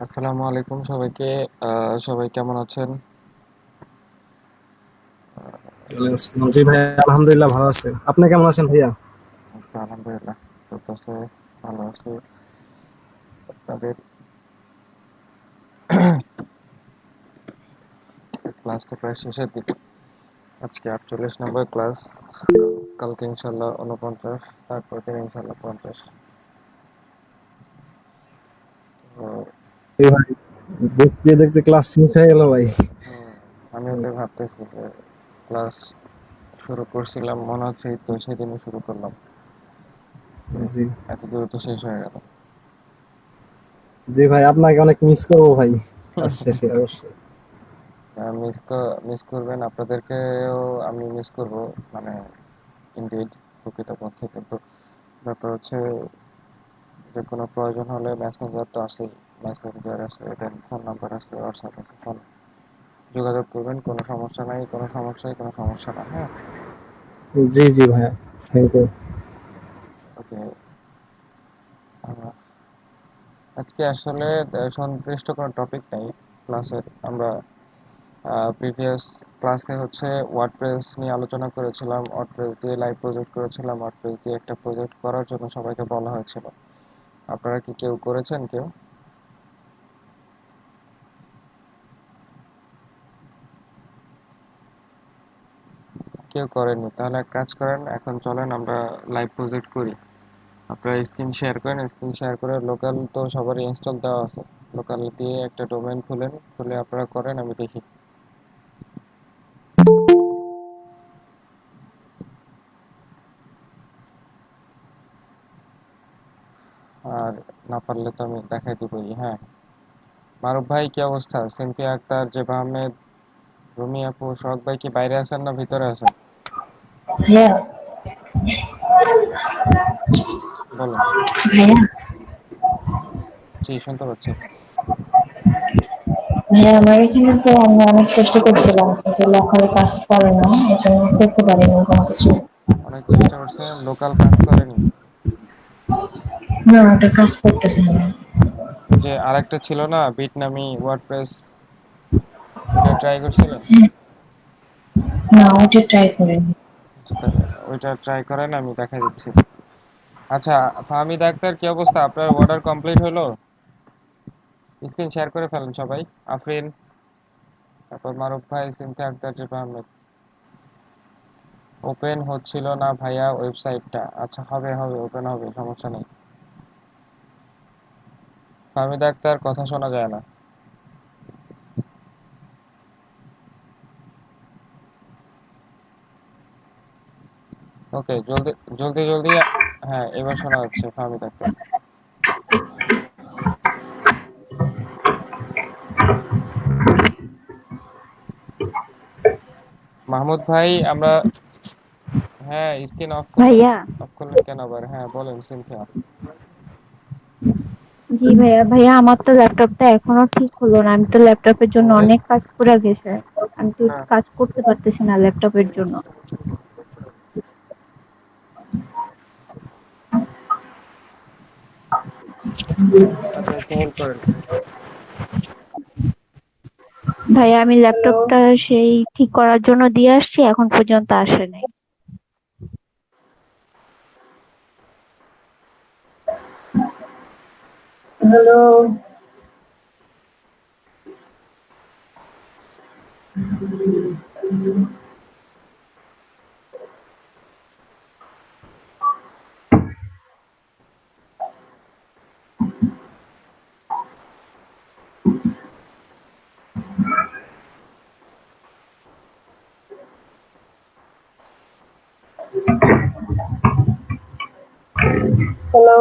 আসসালামু আলাইকুম সবাইকে। সবাই কেমন আছেন? ওয়ালাইকুম আসসালাম। জি ভাই, আলহামদুলিল্লাহ ভালো আছে। আপনি কেমন আছেন ভাইয়া? আচ্ছা, আলহামদুলিল্লাহ চলতেছে, ভালো আছি। তাদের ক্লাসটা প্রায় শেষের দিকে। আজকে 48 নম্বর ক্লাস। কালকে ইনশাল্লাহ 49, তারপর দিন ইনশাল্লাহ 50। তো জি ভাই, দেখতে দেখতে ক্লাস শেষ হয়ে গেল ভাই। আমিও তো ভাবতেছি যে ক্লাস শুরু করছিলাম, মনে হচ্ছে এই তো সেদিনই শুরু করলাম, জি এত দ্রুত শেষ হয়ে গেল। জি ভাই, আপনাকে অনেক মিস করবো ভাই ক্লাস শেষে অবশ্যই। মিস করবেন, আপনাদেরকেও আমি মিস করব, মানে ইনডিড, প্রকৃতপক্ষে। কিন্তু ব্যাপার হচ্ছে যে কোনো প্রয়োজন হলে মেসেঞ্জার তো আছেই, মেসেঞ্জার আছে, দেন ফোন নাম্বার আছে, হোয়াটসঅ্যাপ আছে, ফোন যোগাযোগ করবেন, কোনো সমস্যা নাই, কোনো সমস্যাই কোনো সমস্যা না। হ্যাঁ, জি জি ভাইয়া, থ্যাংক ইউ। ওকে। আজকে আসলে সুনির্দিষ্ট কোনো টপিক নেই ক্লাসের। আমরা প্রিভিয়াস ক্লাসে হচ্ছে ওয়ার্ডপ্রেস নিয়ে আলোচনা করেছিলাম, ওয়ার্ডপ্রেস দিয়ে লাইভ প্রজেক্ট করেছিলাম, ওয়ার্ডপ্রেস দিয়ে একটা প্রজেক্ট করার জন্য সবাইকে বলা হয়েছিল। আপনারা কি কেউ করেছেন? কেউ কেউ করেননি? তাহলে এক কাজ করেন, এখন চলেন আমরা লাইভ প্রজেক্ট করি। আপনারা স্ক্রিন শেয়ার করেন, স্ক্রিন শেয়ার করে লোকাল তো সবারই ইনস্টল দেওয়া আছে, লোকাল দিয়ে একটা ডোমেইন খুলেন, খুলে আপনারা করেন, আমি দেখি। আর না পারলে তো আমি দেখাই দিবই। হ্যাঁ, মারুফ ভাই কি অবস্থা? সিনথিয়া আক্তার, জেবা আহমেদ, রুমি আপু, শখ ভাই কি বাইরে আছেন না ভিতরে আছেন? ভাইয়া বলেন। ভাইয়া জি, শুনতে পাচ্ছি। ভাইয়া আমার এখানে তো আমি অনেক চেষ্টা করছিলাম কিন্তু লেখার কাজ করে না, এই জন্য করতে পারিনি কোনো কিছু। অনেক চেষ্টা করছেন, লোকাল কাজ করেনি? না, ওটা কাজ করতেছে না। ওই যে আরেকটা ছিল না, বিটনামি ওয়ার্ডপ্রেস, ওইটা ট্রাই করছিলেন? না, ওটা ট্রাই করিনি। আচ্ছা, তাহলে ওইটা ট্রাই করেন, আমি দেখা দিচ্ছি। আচ্ছা, ফাহমিদ আক্তার কি অবস্থা? আপনার অর্ডার কমপ্লিট হলো? স্ক্রিন শেয়ার করে ফেলেন সবাই। আফরিন, তারপর মারুফ ভাই, সিনথিয়া আক্তার, জেবা আহমেদ। ওপেন হচ্ছিল না ভাইয়া ওয়েবসাইটটা। আচ্ছা, হবে হবে, ওপেন হবে, সমস্যা নেই। ফাহমিদ আক্তার, কথা শোনা যায় না। ওকে, জলদি জলদি জলদি। হ্যাঁ, এবার শোনা যাচ্ছে ফাহমিদ আক্তার। মাহমুদ ভাই, আমরা, হ্যাঁ, স্ক্রিন অফ করলেন। ভাইয়া, অফ করলেন কেন আবার? হ্যাঁ বলেন সিনথিয়া। জি ভাইয়া, ভাইয়া আমার তো ল্যাপটপটা এখনো ঠিক হলো না। আমি তো ল্যাপটপের জন্য ওরে, অনেক কাজ করে গেছে। আমি তো হ্যাঁ, কাজ করতে পারতেছি না ল্যাপটপের জন্য। আচ্ছা, একটু হোল্ড করেন। ভাইয়া আমি ল্যাপটপটা সেই ঠিক করার জন্য দিয়ে আসছি, এখন পর্যন্ত আসে নাই। হ্যালো। হ্যালো।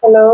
হ্যালো।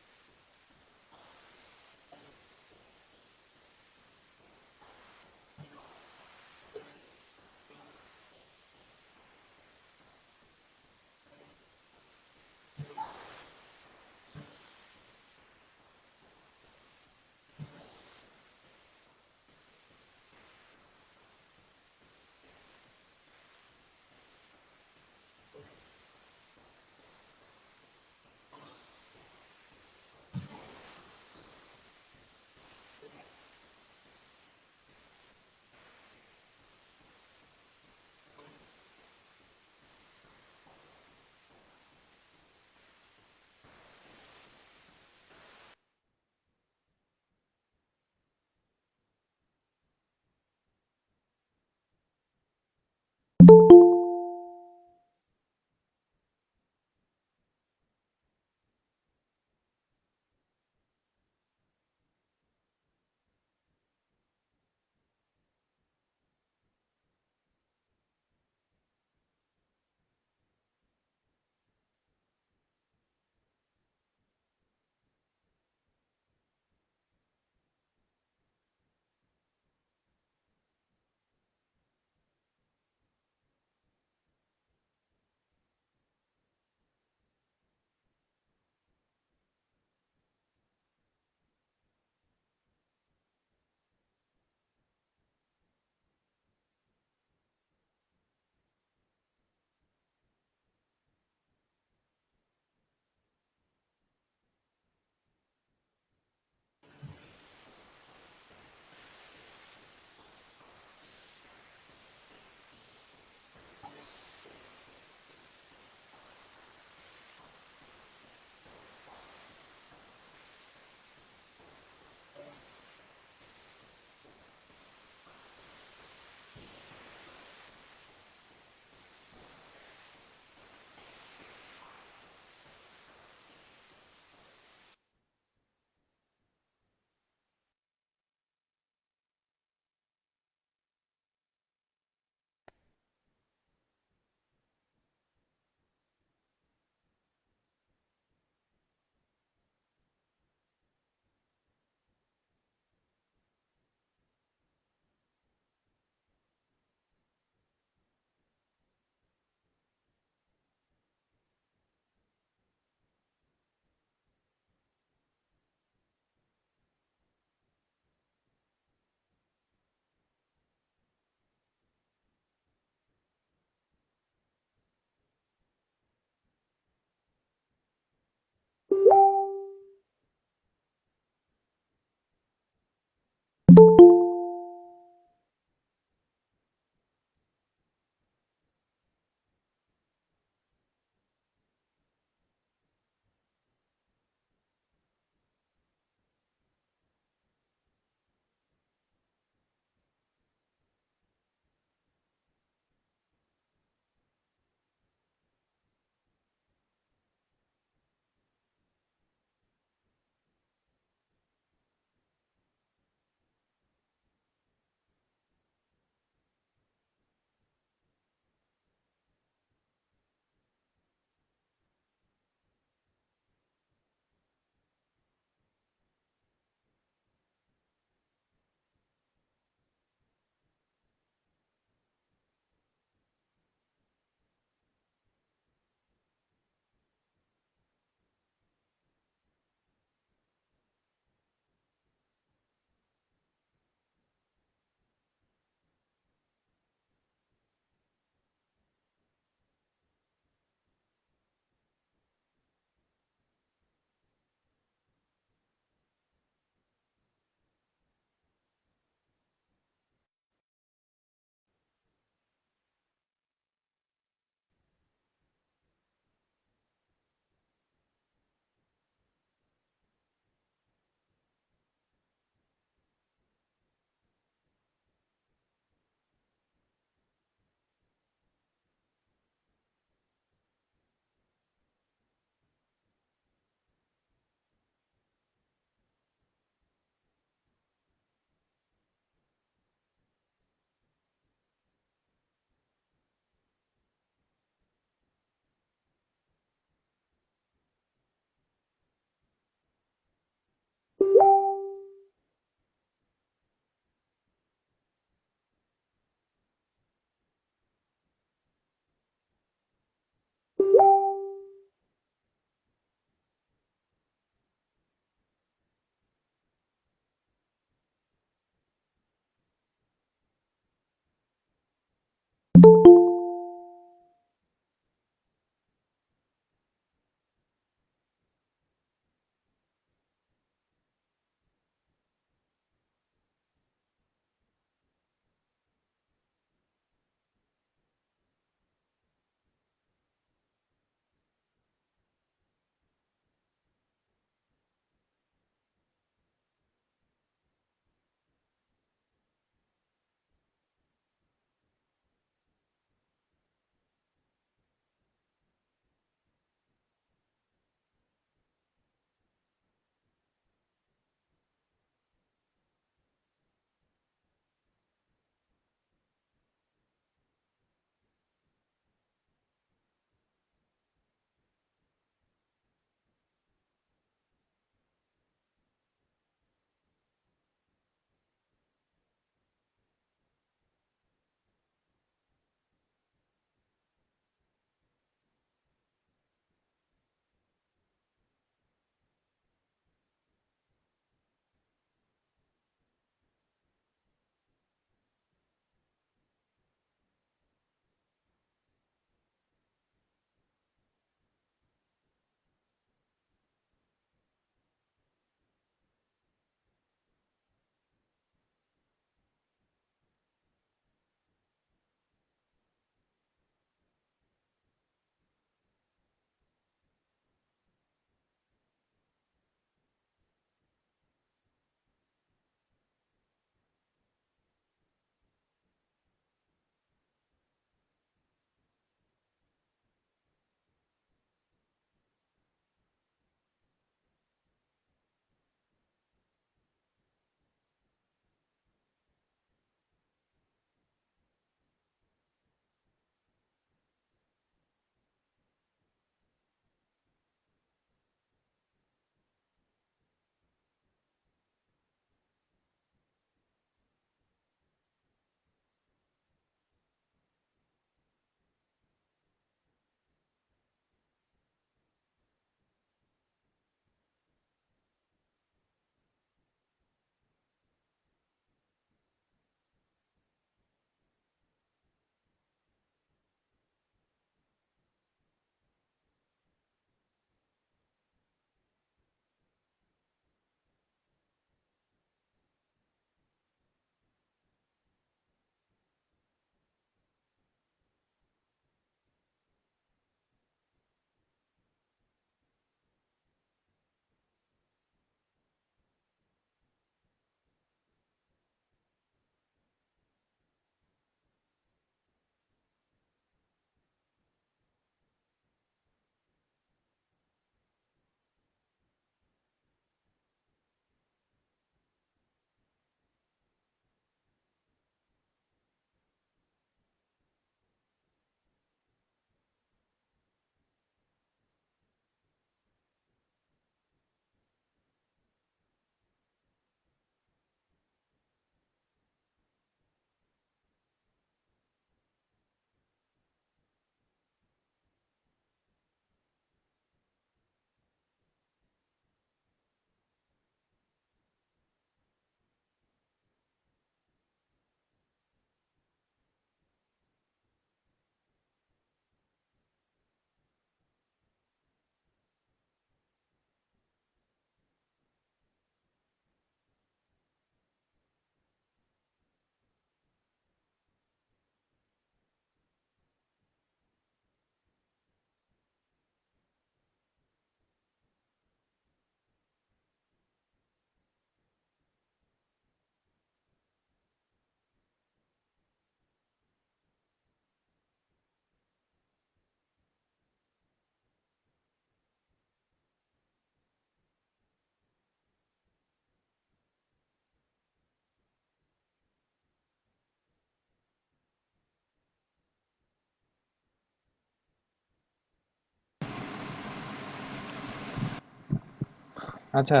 আচ্ছা,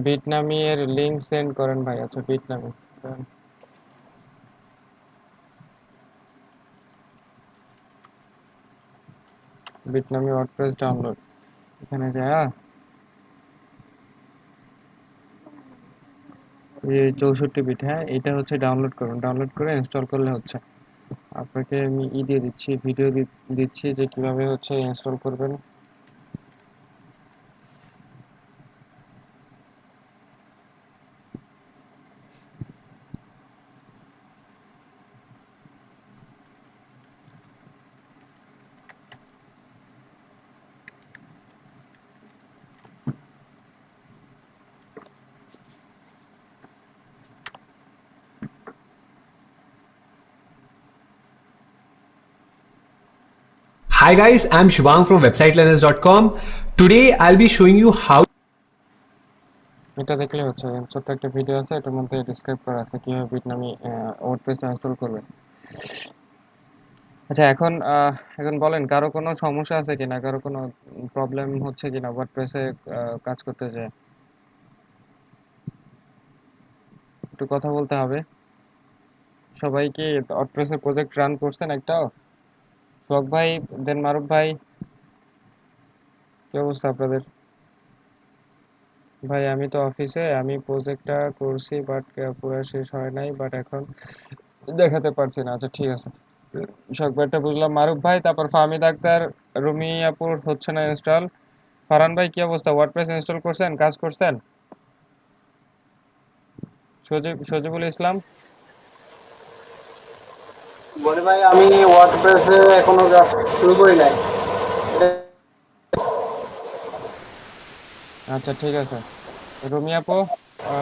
বিটনামি এর লিংক সেন্ড করেন ভাই। আচ্ছা, বিটনামি বিটনামি ওয়ার্ডপ্রেস ডাউনলোড, এখানে যা এই 64 বিট, হ্যাঁ এটা হচ্ছে ডাউনলোড করুন, ডাউনলোড করে ইনস্টল করলে হচ্ছে। আপনাকে আমি দিয়ে দিচ্ছি, ভিডিও দিচ্ছি যে কিভাবে হচ্ছে ইনস্টল করবেন। Hi guys, I'm Shivang from websitelearners.com. Today I'll be showing you how এটা দেখলে হচ্ছে, ছোট্ট একটা ভিডিও আছে, এটার মধ্যে ডিসক্রাইব করা আছে কিভাবে বিটনামি ওয়ার্ডপ্রেস ইনস্টল করবেন। আচ্ছা, এখন বলেন কারো কোনো সমস্যা আছে কিনা, কারো কোনো প্রবলেম হচ্ছে কিনা ওয়ার্ডপ্রেসে কাজ করতে যেয়ে। একটু কথা বলতে হবে। সবাই কি ওয়ার্ডপ্রেসের প্রজেক্ট রান করছেন একটাও? শখ ভাই, দেন মারুফ ভাই, কি অবস্থা আপনাদের? ভাই আমি তো অফিসে, আমি প্রজেক্টটা করছি বাট পুরো শেষ হয় নাই, বাট এখন দেখাতে পারছি না। আচ্ছা ঠিক আছে, শখ ভাইটা বুঝলাম। মারুফ ভাই, তারপর ফাহমিদ আক্তার, রুমি আপুর হচ্ছে না ইনস্টল। ফারহান ভাই কি অবস্থা, ওয়ার্ডপ্রেস ইনস্টল করছেন, কাজ করছেন? সজিবুল ইসলাম। বলি ভাই, আমি ওয়ার্ডপ্রেসে এখনো কাজ শুরু করি নাই। আচ্ছা ঠিক আছে, রুমি আপু,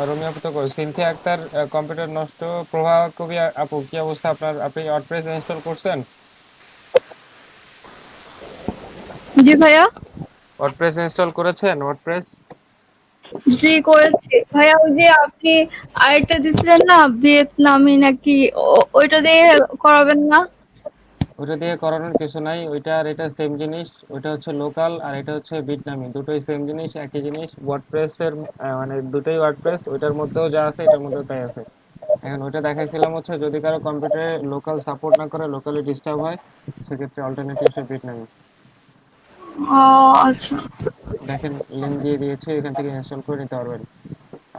রুমি আপু তো কই, সিনথিয়া আক্তার, কম্পিউটার নষ্ট। প্রভা কবি আপু কি অবস্থা আপনার, আপনি ওয়ার্ডপ্রেস ইনস্টল করছেন? জি ভাইয়া। ওয়ার্ডপ্রেস ইনস্টল করেছেন, ওয়ার্ডপ্রেস? জি করেছি ভাইয়া। ওই যে আপনি আরেকটা দিছিলেন না, ভিয়েতনামি নাকি, ওইটা দিয়ে করাবেন না? ওইটা দিয়ে করানোর কিছু নাই, ওইটা আর এটা সেম জিনিস। ওইটা হচ্ছে লোকাল আর এটা হচ্ছে বিটনামি, দুটোই সেম জিনিস, একই জিনিস। ওয়ার্ডপ্রেস এর মানে দুটোই ওয়ার্ডপ্রেস, ওইটার মধ্যেও যা আছে এটার মধ্যেও তাই আছে। এখন ওইটা দেখাইছিলাম হচ্ছে যদি কারো কম্পিউটারে লোকাল সাপোর্ট না করে, লোকালি ডিস্টার্ব হয়, সেক্ষেত্রে অল্টারনেটিভ হচ্ছে বিটনামি। ও আচ্ছা। দেখেন লিঙ্ক দিয়ে দিয়েছি, এখান থেকে ইনস্টল করে নিতে পারবেন।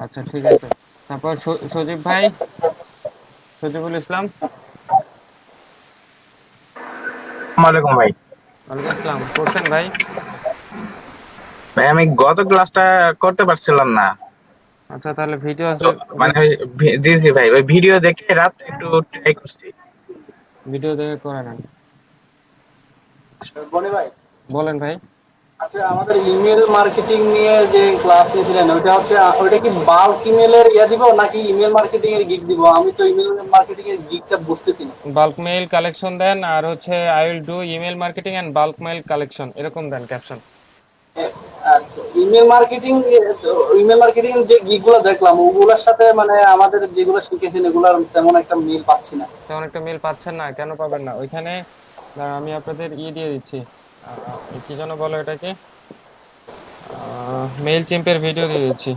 আচ্ছা ঠিক আছে, তারপর সজীব ভাই, সজিবুল ইসলাম। আসসালামাইকুম ভাই। ওয়ালাইকুম আসসালাম, করছেন ভাই? ভাই আমি গত ক্লাসটা করতে পারছিলাম না। আচ্ছা তাহলে ভিডিও তো আছে, মানে জি জি ভাই, ওই ভিডিও দেখে রাত একটু ট্রাই করছি। ভিডিও দেখে করে নেন। বলি ভাই, বলেন ভাই। আচ্ছা আমাদের ইমেল মার্কেটিং নিয়ে যে ক্লাস নিয়েছিলেন, ওইটা কি বাল্ক ইমেলের দিব নাকি ইমেল মার্কেটিং এর গিগ দিব? আমি তো ইমেল মার্কেটিং এর গিগটা বুঝতেছি না। বাল্ক মেইল কালেকশন দেন, আর হচ্ছে I will do email marketing and bulk mail collection, এরকম দেন ক্যাপশন। আচ্ছা, ইমেল মার্কেটিং এর যে গিগ গুলো দেখলাম, ওগুলোর সাথে মানে আমাদের যেগুলো শিখেছেন এগুলোর তেমন একটা মিল পাচ্ছি না। তেমন একটা মেল পাচ্ছেন না, কেন পাবেন না? ওইখানে আমি আপনাদের দিয়ে দিচ্ছি, কি যেন বলো এটাকে, মেইল চিম্পের ভিডিও দিয়ে দিচ্ছি।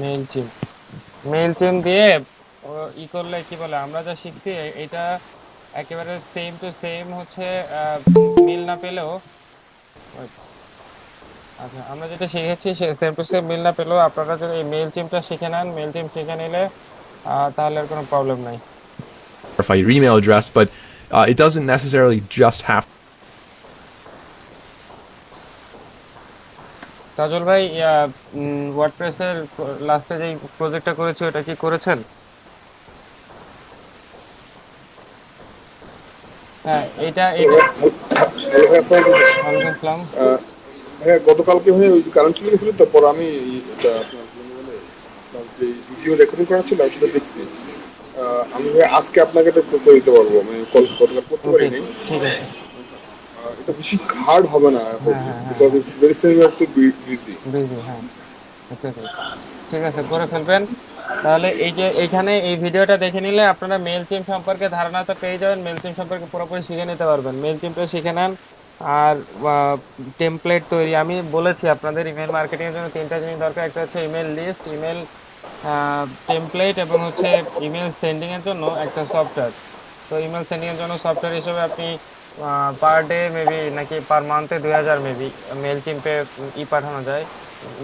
মেইল চিম্প, মেইল চিম্প দিয়ে করলে কি বলে, আমরা যা শিখছি এটা একেবারে সেম টু সেম হচ্ছে, মিল না পেলেও, আচ্ছা আমরা যেটা শিখেছি সেম টু সেম মিল না পেলেও আপনারা যদি এই মেইল চিমটা শিখে নেন, মেইল চিম শিখে নিলে তাহলে আর কোনো প্রবলেম নাই। verify your email address, but it doesn't necessarily just have Tajul ভাই, ওয়ার্ডপ্রেসের লাস্টে যে প্রজেক্টটা করেছি ওটা কি করেছেন? হ্যাঁ এটা এটা ওয়ালাইকুম আসসালাম। হ্যাঁ, গতকালকে ভাই ওই কারেন্ট চলে গেছিল, তারপর আমি এটা আপনার কি বলে আপনার যে ভিডিও রেকর্ডিং করা ছিল আমি সেটা দেখছি। আমি ভাই আজকে আপনাকে এটা করে দিতে পারবো, আমি কল গতকাল করতে ওকে পারিনি। ঠিক আছে। এটা বেশি হার্ড হবে না এখন, হ্যাঁ হ্যাঁ হ্যাঁ বিকজ হ্যাঁ, it's very similar too busy. Busy, হ্যাঁ ওকে ওকে, ঠিক আছে করে ফেলবেন। তাহলে এই যে এইখানে এই ভিডিওটা দেখে নিলে আপনারা মেল টিম সম্পর্কে ধারণা তো পেয়ে যাবেন, মেল টিম সম্পর্কে পুরোপুরি শিখে নিতে পারবেন। মেল টিমটা শিখে নেন। আর টেমপ্লেট তৈরি আমি বলেছি আপনাদের ইমেল মার্কেটিং এর জন্য তিনটা জিনিস দরকার, একটা হচ্ছে ইমেল লিস্ট, ইমেল টেমপ্লেট এবং হচ্ছে ইমেল সেন্ডিং এর জন্য একটা সফটওয়্যার। তো ইমেল সেন্ডিং এর জন্য সফটওয়্যার হিসেবে আপনি পার ডে মেবি নাকি পার মান্থে 2000 মেবি মেল টিমে পাঠানো যায়,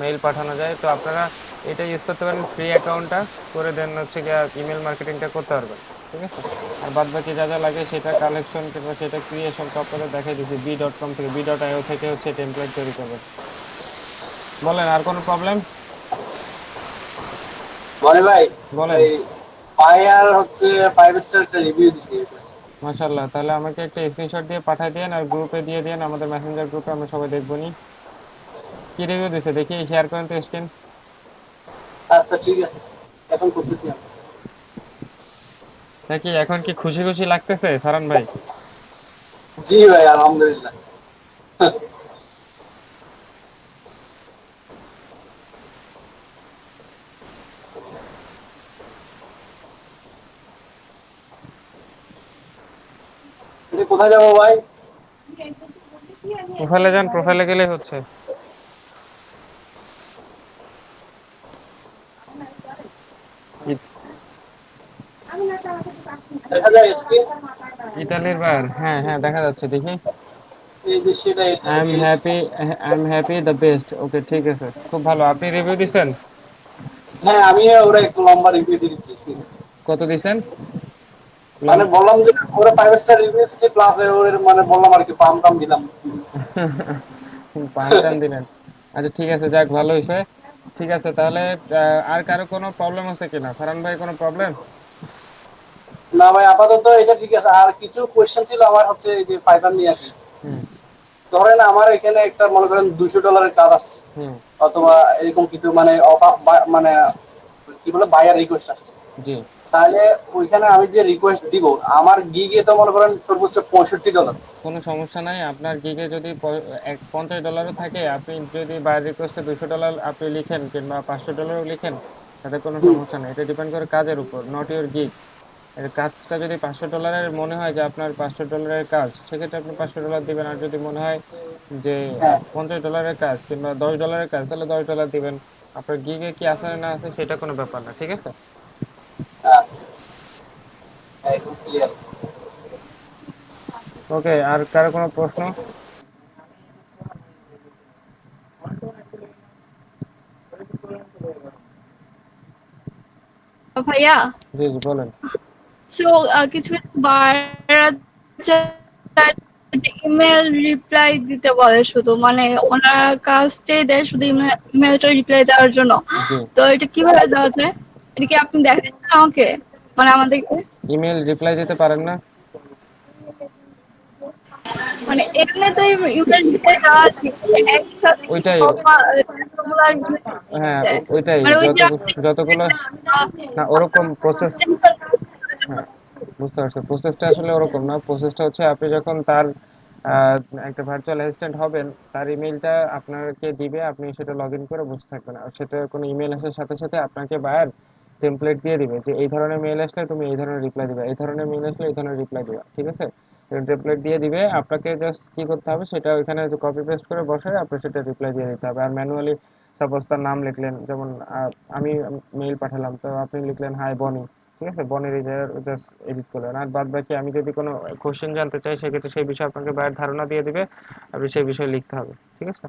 মেইল পাঠানো যায়। তো আপনারা এটা ইউজ করতে পারেন, ফ্রি অ্যাকাউন্টটা করে দেন হচ্ছে গিয়ে ইমেল মার্কেটিংটা করতে পারবেন। ঠিক আছে, আর বাদ বাকি যা যা লাগে সেটা কালেকশন কিংবা সেটা ক্রিয়েশন সব আপনাদের দেখাই দিচ্ছি। B.com থেকে B.io থেকে হচ্ছে টেমপ্লেট তৈরি করবেন। বলেন আর কোনো প্রবলেম? বলে ভাই, বলেন। এই ফায়ার হচ্ছে 5 স্টার একটা রিভিউ দিয়েছে। মাশাআল্লাহ, তাহলে আমাকে একটা স্ক্রিনশট দিয়ে পাঠিয়ে দেন আর গ্রুপে দিয়ে দেন, আমাদের মেসেঞ্জার গ্রুপে আমরা সবাই দেখবো নি কি রিভিউ দিছে দেখি। শেয়ার করেন তো স্ক্রিন। আচ্ছা ঠিক আছে, এখন করতেছি আমি। নাকি এখন কি খুশি খুশি লাগতেছে ফারান ভাই? জি ভাই, আলহামদুলিল্লাহ। তুমি কোথায় যাবো ভাই? প্রোফাইলে যান, প্রোফাইলে গেলে হচ্ছে। দেখা যায় স্ক্রিন? ইতালির বার, হ্যাঁ হ্যাঁ দেখা যাচ্ছে, দেখি। এই যে সেটাই। I am happy the best. Okay ঠিক আছে, খুব ভালো। আপনি রিভিউ দিছেন? হ্যাঁ, আমি ওরা একটু লম্বা রিভিউ দিয়েছি। কত দিছেন? মানে বললাম যে ওরা 5 স্টার রিভিউ দিয়েছে, প্লাস ওর মানে বললাম আর কি পাম টাম দিলাম। পান টান দিলেন? আচ্ছা ঠিক আছে, যাক ভালো হয়েছে। ঠিক আছে তাহলে আর কারো কোনো প্রবলেম আছে কিনা ফারহান ভাই, কোনো প্রবলেম? না ভাই, আপাতত এটা ঠিক আছে। আর কিছু কোয়েশ্চেন ছিল আমার, হচ্ছে এই যে ফাইবার নিয়ে আর কি। ধরেন আমার এখানে একটা মনে করেন $200 কাজ আসছে, অথবা এরকম কিছু মানে মানে কি বলে বায়ার রিকোয়েস্ট আসছে। জি। তাহলে ওইখানে আমি যে রিকোয়েস্ট দিব, আমার গিগে তো মনে করেন সর্বোচ্চ $65। কোনো সমস্যা নাই, আপনার গিগে যদি $50 থাকে, আপনি যদি বাই রিকোয়েস্টে $200 আপনি লিখেন কিংবা $500 লিখেন, তাতে কোনো সমস্যা নেই। এটা ডিপেন্ড করে কাজের উপর, নট ইউর গিগ। এর কাজটা যদি $500 মনে হয় যে আপনার $500 কাজ, সেক্ষেত্রে আপনি $500 দিবেন। আর যদি মনে হয় যে $50 কাজ কিংবা $10 কাজ, তাহলে $10 দিবেন। আপনার গিগে কি আছে না আছে সেটা কোনো ব্যাপার না, ঠিক আছে? ওকে, আর কারো কোনো প্রশ্ন? ভাইয়া, জি জি বলেন। সো কিছু ইমেল রিপ্লাই দিতে বলে শুধু, মানে ওনারা কাজটাই দেয় শুধু ইমেলটা রিপ্লাই দেওয়ার জন্য। তো এটা কিভাবে দেওয়া যায়? এটা কি আপনি দেখাচ্ছেন আমাকে, মানে আমাদেরকে? ইমেল রিপ্লাই দিতে পারেন না? মানে এমনি তো ইমেল রিপ্লাই দেওয়া একসাথে ওইটাই, হ্যাঁ ওইটাই, মানে ওই যে যতগুলো না ওরকম প্রসেস। হ্যাঁ বুঝতে পারছি, প্রসেসটা আসলে ওরকম না। প্রসেসটা হচ্ছে আপনি যখন তার একটা ভার্চুয়াল অ্যাসিস্ট্যান্ট হবেন, তার ইমেলটা আপনাকে দিবে, আপনি সেটা লগ ইন করে বসে থাকবেন। আর সেটা কোনো ইমেল আসার সাথে সাথে আপনাকে বায়ার টেমপ্লেট দিয়ে দিবে যে এই ধরনের মেল আসলে তুমি এই ধরনের রিপ্লাই দিবে, এই ধরনের মেল আসলে এই ধরনের রিপ্লাই দিবে। ঠিক আছে, টেমপ্লেট দিয়ে দিবে, আপনাকে জাস্ট কি করতে হবে সেটা ওইখানে কপি পেস্ট করে বসায় আপনি সেটা রিপ্লাই দিয়ে দিতে হবে। আর ম্যানুয়ালি সাপোজ তার নাম লিখলেন, যেমন আমি মেইল পাঠালাম, তো আপনি লিখলেন হাই বনি, ঠিক আছে, বনের জাস্ট এডিট করলেন। আর বাদ বাকি আমি যদি কোনো কোশ্চেন জানতে চাই, সেক্ষেত্রে সেই বিষয়ে আপনাকে বায়ের ধারণা দিয়ে দিবে, আপনি সেই বিষয়ে লিখতে হবে। ঠিক আছে?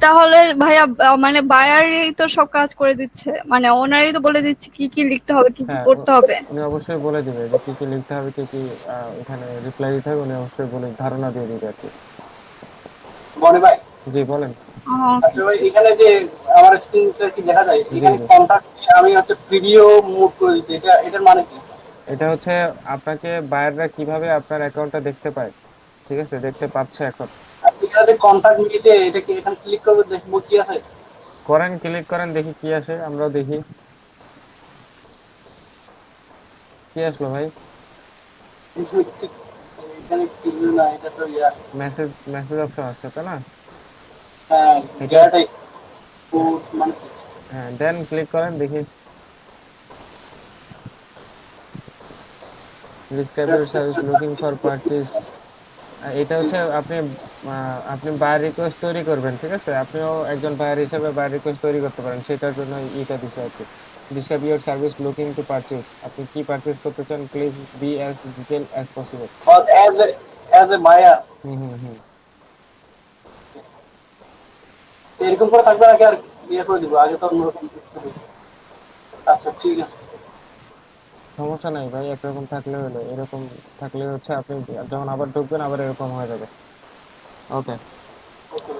তাহলে ভাইয়া মানে বায়ারই তো সব কাজ করে দিচ্ছে, মানে ওনারই তো বলে দিচ্ছে কি কি লিখতে হবে, কি কি হ্যাঁ করতে হবে। উনি অবশ্যই বলে দিবে যে কি কি লিখতে হবে, কি কি ওখানে রিপ্লাই দিতে হবে, উনি অবশ্যই বলে ধারণা দিয়ে দিবে আর কি। বনি ভাই, জি বলেন। আচ্ছা ভাই, এখানে যে আমার স্ক্রিনটা কি দেখা যায়? এখানে কন্টাক্ট আমি হচ্ছে প্রিভিউ মুভ করে দিতে, এটার মানে কি? এটা হচ্ছে আপনাকে বায়াররা কিভাবে আপনার অ্যাকাউন্টটা দেখতে পায়, ঠিক আছে, দেখতে পাচ্ছে এখন। এখানে কন্টাক্ট মিতে এটা কি এখানে ক্লিক করবে, দেখবো কি আছে? করেন, ক্লিক করেন, দেখি কি আসে, আমরাও দেখি কি আসলো ভাই। এখানে প্রিভিউ না, এটা তো ইয়া। মেসেজ অপশন আসছে তাই না? হ্যাঁ, মানে কি? হ্যাঁ, দেন ক্লিক করেন দেখি। Describe your service looking for purchase. এটা হচ্ছে আপনি বায়ার রিকোয়েস্ট তৈরি করবেন, ঠিক আছে? আপনিও একজন বায়ার হিসেবে বায়ার রিকোয়েস্ট তৈরি করতে পারেন, সেটার জন্য এটা দিছে আর কি। Describe your service looking to purchase. আপনি কি পারচেজ করতে চান, please be as detail as possible. As a buyer hmm hmm hmm. এরকম করে থাকবে নাকি আর ইয়ে করে দিব? আগে তো অন্যরকম কিছু ছিল। আচ্ছা ঠিক আছে। সমস্যা নাই ভাই, একরকম থাকলে হলো। এরকম থাকলে হচ্ছে আপনি যখন আবার ঢুকবেন আবার এরকম হয়ে যাবে। ওকে, ওকে,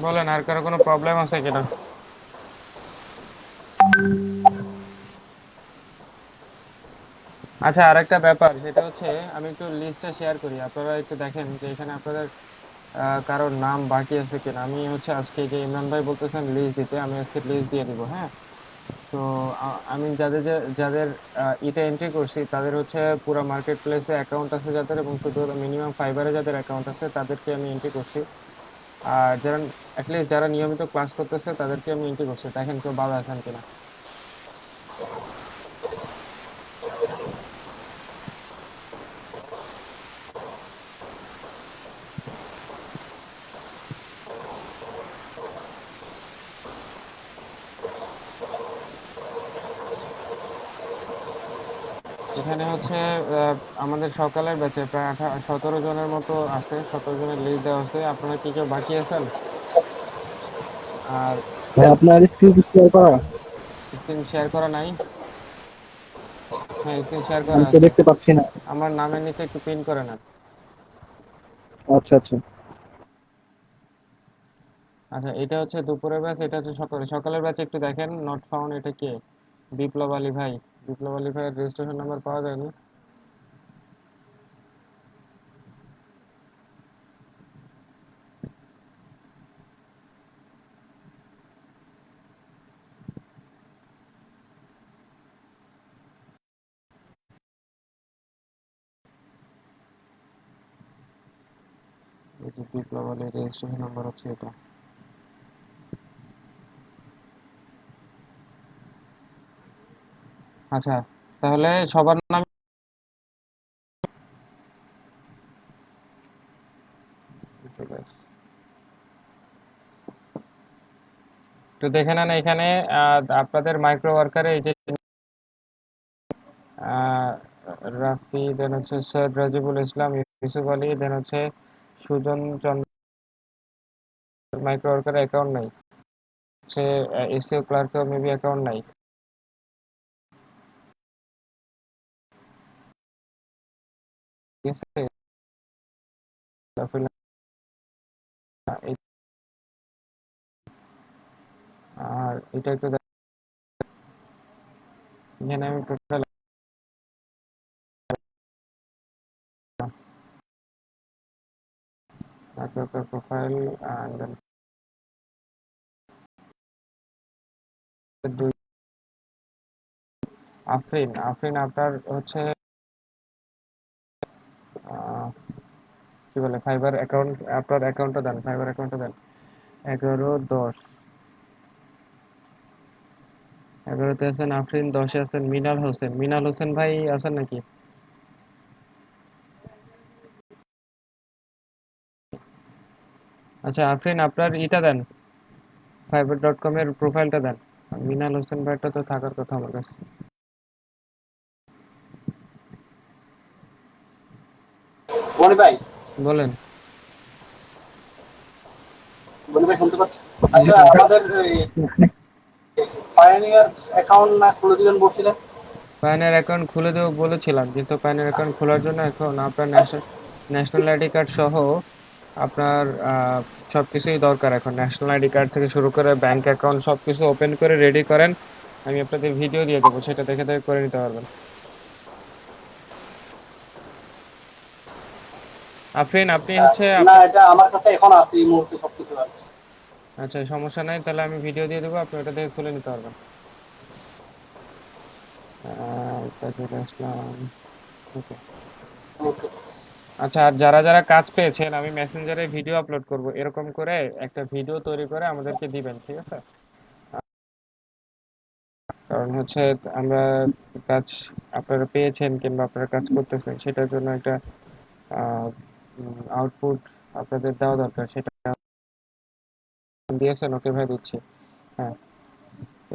বলেন আর কারো কোনো প্রবলেম আছে কিনা? আচ্ছা, আরেকটা ব্যাপার, সেটা হচ্ছে আমি একটু লিস্টটা শেয়ার করি, আপনারা একটু দেখেন যে এখানে আপনাদের কারোর নাম বাকি আছে কিনা। আমি হচ্ছে আজকে যে ইমরান ভাই বলতেছেন লিস্ট দিতে, আমি আজকে লিস্ট দিয়ে দিব, হ্যাঁ? তো আমি যাদের যাদের ইতে এন্ট্রি করছি তাদের হচ্ছে পুরো মার্কেট প্লেসে অ্যাকাউন্ট আছে যাদের, এবং শুধু মিনিমাম ফাইবারে যাদের অ্যাকাউন্ট আছে তাদেরকে আমি এন্ট্রি করছি। আর যারা অ্যাটলিস্ট যারা নিয়মিত ক্লাস করতেছে তাদেরকে আমি এন্ট্রি করছি। দেখেন কেউ বাধা আছেন কিনা। এখানে হচ্ছে আমাদের সকালের ব্যাচে প্রায় 17 জনের মতো আছে, 17 জনের লিস্ট দেওয়া আছে। আপনারা কি কেউ বাকি আছেন? আর ভাই আপনার স্ক্রিন শেয়ার করা? স্ক্রিন শেয়ার করা নাই? হ্যাঁ, স্ক্রিন শেয়ার করা আমি তো আছে। দেখতে পাচ্ছি না। আমার নামের নিচে একটু পিন করে নেন। আচ্ছা আচ্ছা। আচ্ছা, এটা হচ্ছে দুপুরের ব্যাচ, এটা হচ্ছে সকালের ব্যাচ। একটু দেখেন নট ফাউন্ড, এটা কে? বিপ্লব আলী ভাই। বিপ্লব আলী ভাইয়ের রেজিস্ট্রেশন নাম্বার পাওয়া যায়নি। এই যে বিপ্লব আলীর রেজিস্ট্রেশন নাম্বার হচ্ছে এটা। আচ্ছা, তাহলে সবার নাম একটু দেখে নেন এখানে। আপনাদের মাইক্রো ওয়ার্কারে এই যে আহ, রাফি, দেন হচ্ছে সৈয়দ রাজিবুল ইসলাম, ইউসুফ আলী, দেন হচ্ছে সুজন চন্দ্র। মাইক্রো ওয়ার্কারে অ্যাকাউন্ট নাই। হচ্ছে এসিও ক্লার্কেও মেবি অ্যাকাউন্ট নাই। ঠিক আছে, রাফিল, আর এটা একটু এখানে আমি টোটাল প্রোফাইল দুই। আফরিন, আফরিন আপনার হচ্ছে আহ, কি বলে ফাইবার অ্যাকাউন্ট, আপনার অ্যাকাউন্টটা দেন, ফাইবার অ্যাকাউন্টটা দেন। 11-10, 11-তে আছেন আফরিন, 10-এ আছেন মিনাল হোসেন। মিনাল হোসেন ভাই আছেন নাকি? আচ্ছা আফরিন, আপনার ইটা দেন, fiverr.com এর প্রোফাইলটা দেন। মিনাল হোসেন ভাইটা তো থাকার কথা আমার কাছে। মনি ভাই, বলেন। মনি ভাই শুনতে পাচ্ছেন? আচ্ছা, আমাদের পায়োনিয়ার অ্যাকাউন্ট না খুলে দিবেন বলছিলেন? পায়নের অ্যাকাউন্ট খুলে দেবো বলেছিলাম, কিন্তু পায়নের অ্যাকাউন্ট খোলার জন্য এখন আপনার আচ্ছা, ন্যাশনাল আইডি কার্ড সহ আপনার সবকিছুই দরকার। এখন ন্যাশনাল আইডি কার্ড থেকে শুরু করে ব্যাংক অ্যাকাউন্ট সবকিছু ওপেন করে রেডি করেন। আমি আপনাদের ভিডিও দিয়ে দেবো, সেটা দেখে দেখে করে নিতে পারবেন। আফরিন, আপনি হচ্ছে না এটা আমার কাছে এখন আছে এই মুহূর্তে সবকিছু আছে। আচ্ছা, সমস্যা নাই, তাহলে আমি ভিডিও দিয়ে দেবো, আপনি ওটা দেখে খুলে নিতে পারবেন। তাজুল ইসলাম, ওকে। ওকে। আচ্ছা, আর যারা যারা কাজ পেয়েছেন আমি মেসেঞ্জারে ভিডিও আপলোড করব, এরকম করে একটা ভিডিও তৈরি করে আমাদেরকে দিবেন, ঠিক আছে? কারণ হচ্ছে আমরা কাজ আপনারা পেয়েছেন কিংবা আপনারা কাজ করতেছেন সেটার জন্য একটা আউটপুট আপনাদের দেওয়া দরকার, সেটা দিয়েছেন। ওকে ভাই, দিচ্ছি। হ্যাঁ,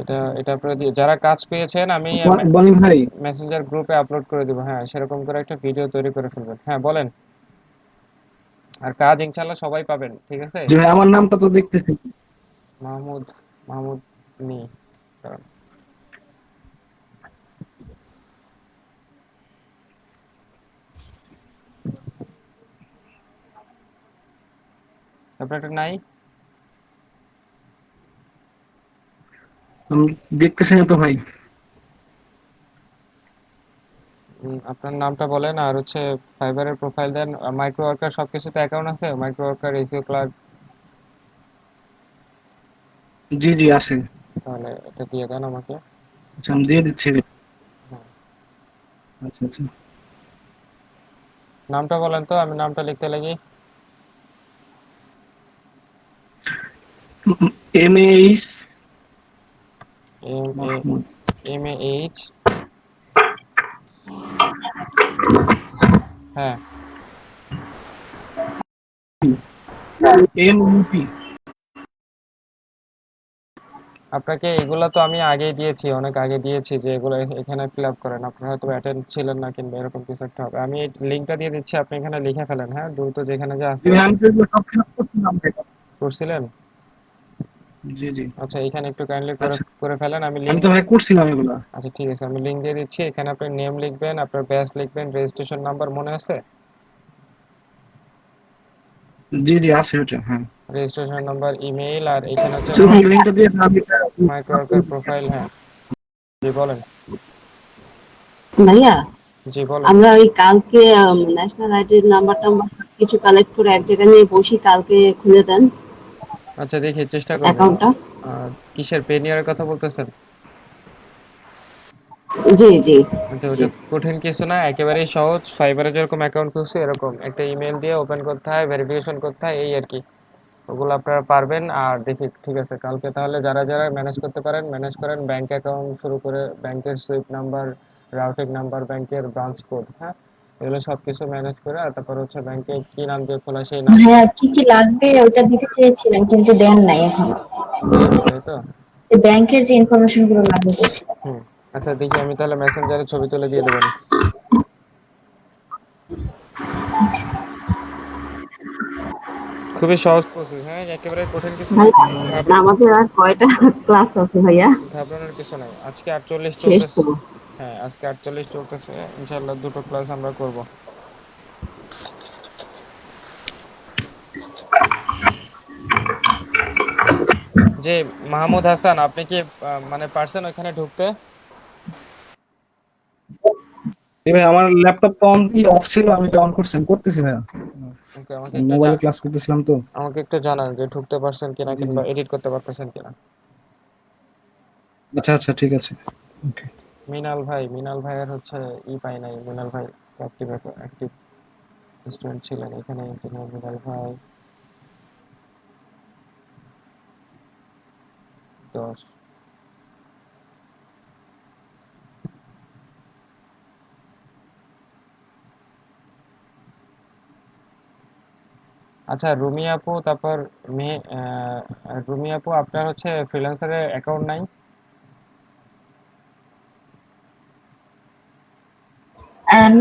এটা এটা আপনারা দিয়ে যারা কাজ পেয়েছেন আমি বনি ভাই, মেসেঞ্জার গ্রুপে আপলোড করে দিব। হ্যাঁ, সেরকম করে একটা ভিডিও তৈরি করে ফেলবেন। হ্যাঁ বলেন। আর কাজ ইনশাল্লাহ সবাই পাবেন, ঠিক আছে? যে ভাই আমার নামটা তো দেখতেছি। মাহমুদ, মাহমুদ মি, কারণ তারপরে একটা নাই। আমি দেখতেছি না তো ভাই। আপনার নামটা বলেন আর হচ্ছে ফাইবারের প্রোফাইল দেন। মাইক্রো ওয়ার্কার সবকিছুতে অ্যাকাউন্ট আছে? Micro worker, SEO clerk? জি জি আছে। তাহলে এটা দিয়ে দেন আমাকে। আচ্ছা আমি দিয়ে দিচ্ছি। হ্যাঁ, আচ্ছা আচ্ছা। নামটা বলেন তো, আমি নামটা লিখতে লাগি। MAH M A Mahmud. MAH। হ্যাঁ, MUP। আপনাকে এগুলা তো আমি আগেই দিয়েছি, অনেক আগে দিয়েছি, যে এগুলো এখানে ফিল আপ করেন। আপনারা হয়তো অ্যাটেন্ড ছিলেন না কিংবা এরকম কিছু একটা হবে। আমি এই লিঙ্কটা দিয়ে দিচ্ছি, আপনি এখানে লিখে ফেলেন। হ্যাঁ, দ্রুত যেখানে যে জি আছে। ভাই, আমি তো এগুলো সব ফিল আপ করছিলাম ভাই। করছিলেন? জি জি। আচ্ছা, এখানে একটু কাইন্ডলি করে আচ্ছা করে ফেলেন। আমি আমি লিঙ্ক। তো ভাই করছিলাম এগুলা। আচ্ছা ঠিক আছে, আমি লিঙ্ক দিয়ে দিচ্ছি। এখানে আপনি নেম লিখবেন, আপনার ব্যাচ লিখবেন, রেজিস্ট্রেশন নাম্বার মনে আছে? জি জি আছে ওটা, হ্যাঁ। রেজিস্ট্রেশন নাম্বার, ইমেইল, আর এখানে হচ্ছে তো আমাকে লিঙ্কটা দিয়ে দাও, আমি মাইক্রো ওয়ার্কার প্রোফাইল। হ্যাঁ, জি বলেন। ভাইয়া, জি বলেন। আমরা ওই কালকে ন্যাশনাল আইডির নাম্বার টাম্বার কিছু কালেক্ট করে এক জায়গায় নিয়ে বসি, কালকে খুলে দেন আচ্ছা, দেখি চেষ্টা করব। অ্যাকাউন্টটা। কিসের পেনিয়ারের কথা বলতেছেন? জি জি আচ্ছা, জি। ওটা কঠিন কিছু না, একেবারেই সহজ। ফাইবারে যেরকম অ্যাকাউন্ট খুলছে এরকম একটা ইমেল দিয়ে ওপেন করতে হয়, ভেরিফিকেশন করতে হয়, এই আর কি। ওগুলো আপনারা পারবেন। আর দেখি, ঠিক আছে, কালকে তাহলে যারা যারা ম্যানেজ করতে পারেন ম্যানেজ করেন। ব্যাংক অ্যাকাউন্ট শুরু করে ব্যাংকের সুইফট নাম্বার, রাউটিং নাম্বার, ব্যাংকের ব্রাঞ্চ কোড, হ্যাঁ, এগুলো সবকিছু ম্যানেজ করে। আর তারপর হচ্ছে ব্যাংকে কি নাম দিয়ে খোলা সেই নাম হ্যাঁ, কি কি লাগবে ওটা দিতে চেয়েছিলেন কিন্তু দেন নাই এখনো। দেয়নি, তাই তো? ব্যাংকের যে ইনফরমেশন গুলো লাগবে বলছিলেন। হুম। আচ্ছা দেখি, আমি তাহলে মেসেঞ্জারে ছবি তুলে দিয়ে দেবেন। খুবই সহজ প্রসেস, হ্যাঁ, একেবারে কঠিন কিছু না। ভাই, ঘাবড়ানোর আমাদের আর কয়টা ক্লাস আছে ভাইয়া? ঘাবড়ানোর কিছু নাই। আজকে 48 শেষ চলতেছে। তো। হ্যাঁ, আজকে 48 চলতেছে। ইনশাআল্লাহ দুটো ক্লাস আমরা করব। যে মাহমুদ হাসান, আপনি কি মানে পারছেন ওখানে ঢুকতে? জি ভাই, আমার ল্যাপটপ তো অন অফ ছিল, আমি এটা অন করছি, আমি করতেছি ভাইয়া। ওকে, আমাকে একটু মোবাইলে ক্লাস করতেছিলাম তো। আমাকে একটু জানান যে ঢুকতে পারছেন কিনা জি জি। কিংবা এডিট করতে পারতেছেন কিনা। আচ্ছা আচ্ছা ঠিক আছে। ওকে। মিনাল ভাইয়ের হচ্ছে পাই নাই। মিনাল ভাই অ্যাক্টিভ অ্যাক্টিভ স্টুডেন্ট ছিলেন এখানে। ইঞ্জিনিয়ার মিনাল ভাই 10। আচ্ছা, রুমি আপু, তারপর মেয়ে রুমি আপু, আপনার হচ্ছে ফ্রিল্যান্সারের অ্যাকাউন্ট নাই?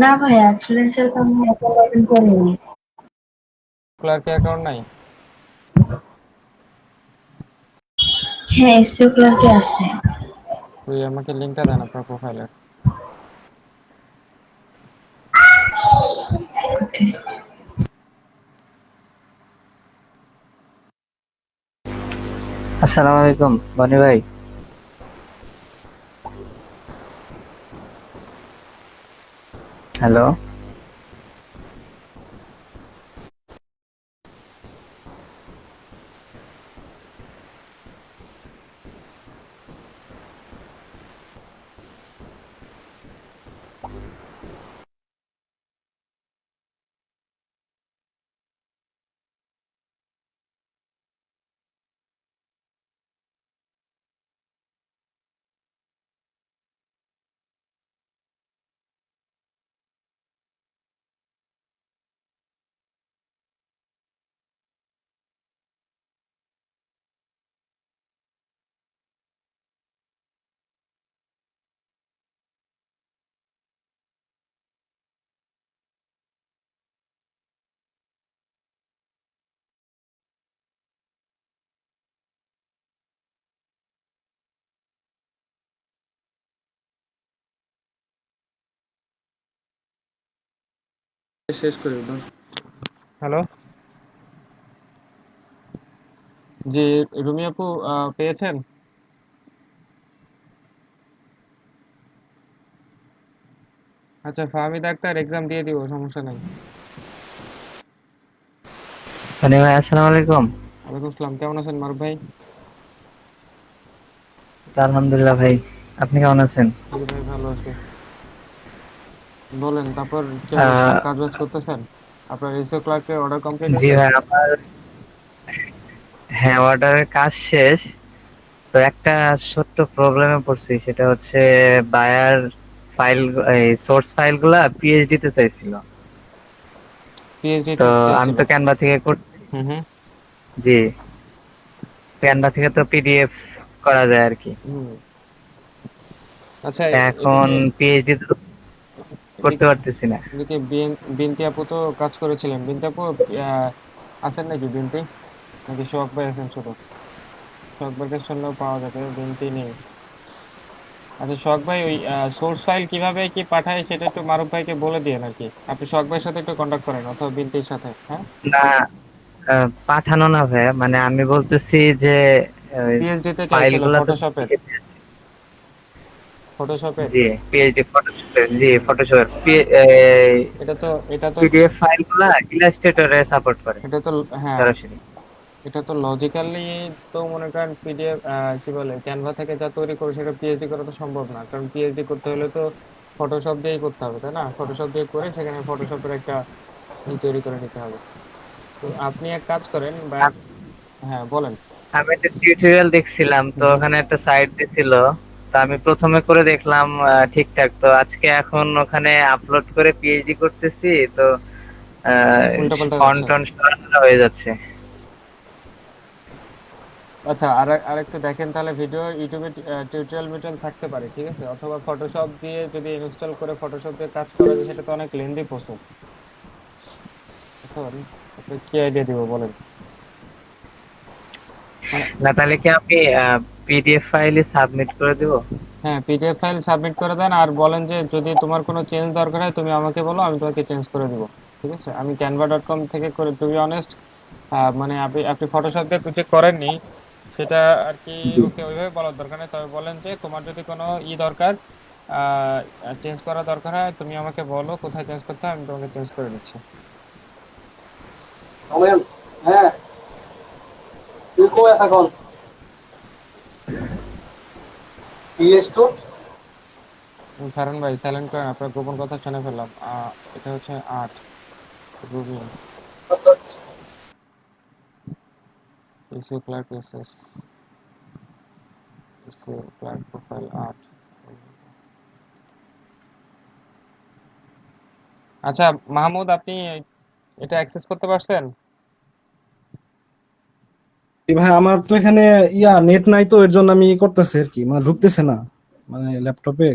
না ভাইয়া, ফ্রিল্যান্সার তো আমি অ্যাকাউন্ট ওপেন করিনি। ক্লার্কের অ্যাকাউন্ট নাই? হ্যাঁ, এসিও ক্লার্কে আছে। তুই আমাকে লিঙ্কটা দেন আপনার প্রোফাইলের। আসসালামু আলাইকুম বনি ভাই। হ্যালো। শেষ করি। হ্যালো, জি রুমি আপু, পেয়েছেন? আচ্ছা, ফাহমিদ আক্তার এক্সাম দিয়ে দিব, সমস্যা নাই। সনি ভাই আসসালামু আলাইকুম। ওয়ালাইকুম আসসালাম, কেমন আছেন মারুফ ভাই? আলহামদুলিল্লাহ ভাই, আপনি কেমন আছেন? জি ভাই, ভালো আছি। বলেন, তারপর কি অবস্থা, আহ, কাজ বাজ করতেছেন? আপনার এসও ক্লার্কের অর্ডার কমপ্লিট জি হয়েছে? ভাই, আমার হ্যাঁ অর্ডারের কাজ শেষ। তো একটা ছোট্ট প্রবলেমে পড়ছি, সেটা হচ্ছে বায়ার ফাইল, এই সোর্স ফাইল গুলা পিএইচডি তে চাইছিল। পিএইচডি তো তে আমি চেয়েছিল? তো ক্যানভা থেকে করছি। হুম হুম জি, ক্যানভা থেকে তো পিডিএফ করা যায় আর কি। হুম। আচ্ছা, এখন এদিকে পিএইচডি তো করতে এদিকে পারতেছি না। এদিকে বিনতি আপু তো কাজ করেছিলেন। বিনতি আপু আহ, আছেন নাকি বিনতি? নাকি সোহাগ ভাই আছেন শুধু? সোহাগ ভাইকে শুনলেও পাওয়া যাবে, বিনতি নেই। আচ্ছা সোহাগ ভাই, ওই সোর্স ফাইল কিভাবে কি পাঠায় সেটা একটু মারুফ ভাইকে বলে দিয়ে নাকি, আপনি সোহাগ ভাইয়ের সাথে একটু কন্ট্যাক্ট করেন অথবা বিনতির সাথে, হ্যাঁ? না, পাঠানো না ভাই, মানে আমি বলতেছি যে পিএইচডি তে ফাইল চাইছিল গুলা তো ফটোশপের। ফটোশপের জি পিএইচডি ফটোশপের, জি ফটোশপের এটা তো এটা তো পিডিএফ ফাইল গুলা ইলাস্ট্রেটরে সাপোর্ট করে এটা তো হ্যাঁ, সরাসরি। এটা তো লজিক্যালি, তো মনে করেন পিডিএফ কি বলে ক্যানভা থেকে যা তৈরি করে সেটা পিএইচডি করা তো সম্ভব না, কারণ পিএইচডি করতে হলে তো ফটোশপ দিয়েই করতে হবে, তাই না? ফটোশপ দিয়ে করে সেখানে ফটোশপের একটা তৈরি করে নিতে হবে। তো আপনি এক কাজ করেন বা হ্যাঁ বলেন। আমি একটা টিউটোরিয়াল দেখছিলাম, তো হুম হুম। ওখানে একটা সাইট দিছিল। তো আমি প্রথমে করে দেখলাম ঠিকঠাক। তো আজকে এখন ওখানে আপলোড করে পিএইচডি করতেছি, তো উল্টা পাল্টা ফন্ট যাচ্ছে। টন্ট সরাসরি হয়ে যাচ্ছে। আচ্ছা, আরেকটু দেখেন তাহলে, ভিডিও ইউটিউবে টিউটোরিয়াল মিউটোরিয়াল থাকতে পারে, ঠিক আছে? অথবা ফটোশপ দিয়ে যদি ইনস্টল করে ফটোশপ দিয়ে কাজ করা যায়, সেটা তো অনেক লেন্দি প্রসেস। এখন আপনি কি আইডিয়া দিব বলেন? মানে না তাহলে কি আমি পিডিএফ ফাইলে সাবমিট করে দিব? হ্যাঁ, পিডিএফ ফাইল সাবমিট করে দেন আর বলেন যে যদি তোমার কোনো চেঞ্জ দরকার হয় তুমি আমাকে বলো, আমি তোমাকে চেঞ্জ করে দিব। ঠিক আছে? আমি canva.com থেকে করে, টু বি অনেস্ট, মানে আপনি আপনি ফটোশপ দিয়ে কিছু করেননি সেটা আর কি, ওকে ওইভাবে বলার দরকার নেই। তবে বলেন যে তোমার যদি কোনো দরকার, চেঞ্জ করা দরকার হয়, তুমি আমাকে বলো কোথায় চেঞ্জ করতে হয়, আমি তোমাকে চেঞ্জ করে দিচ্ছি। হ্যাঁ, তুই কই এখন? PS2 কারণ ভাই সাইলেন্ট করেন, আপনার গোপন কথা শুনে ফেললাম। এটা হচ্ছে 8 রুবিন এসে ক্লার্ক এসএস এসে ক্লার্ক প্রোফাইল 8। আচ্ছা মাহমুদ, আপনি এটা অ্যাক্সেস করতে পারছেন? ভাই আমার তো এখানে নেট নাই, তো এর জন্য আমি করতেছি আর কি, মানে ঢুকতেছে না, মানে ল্যাপটপে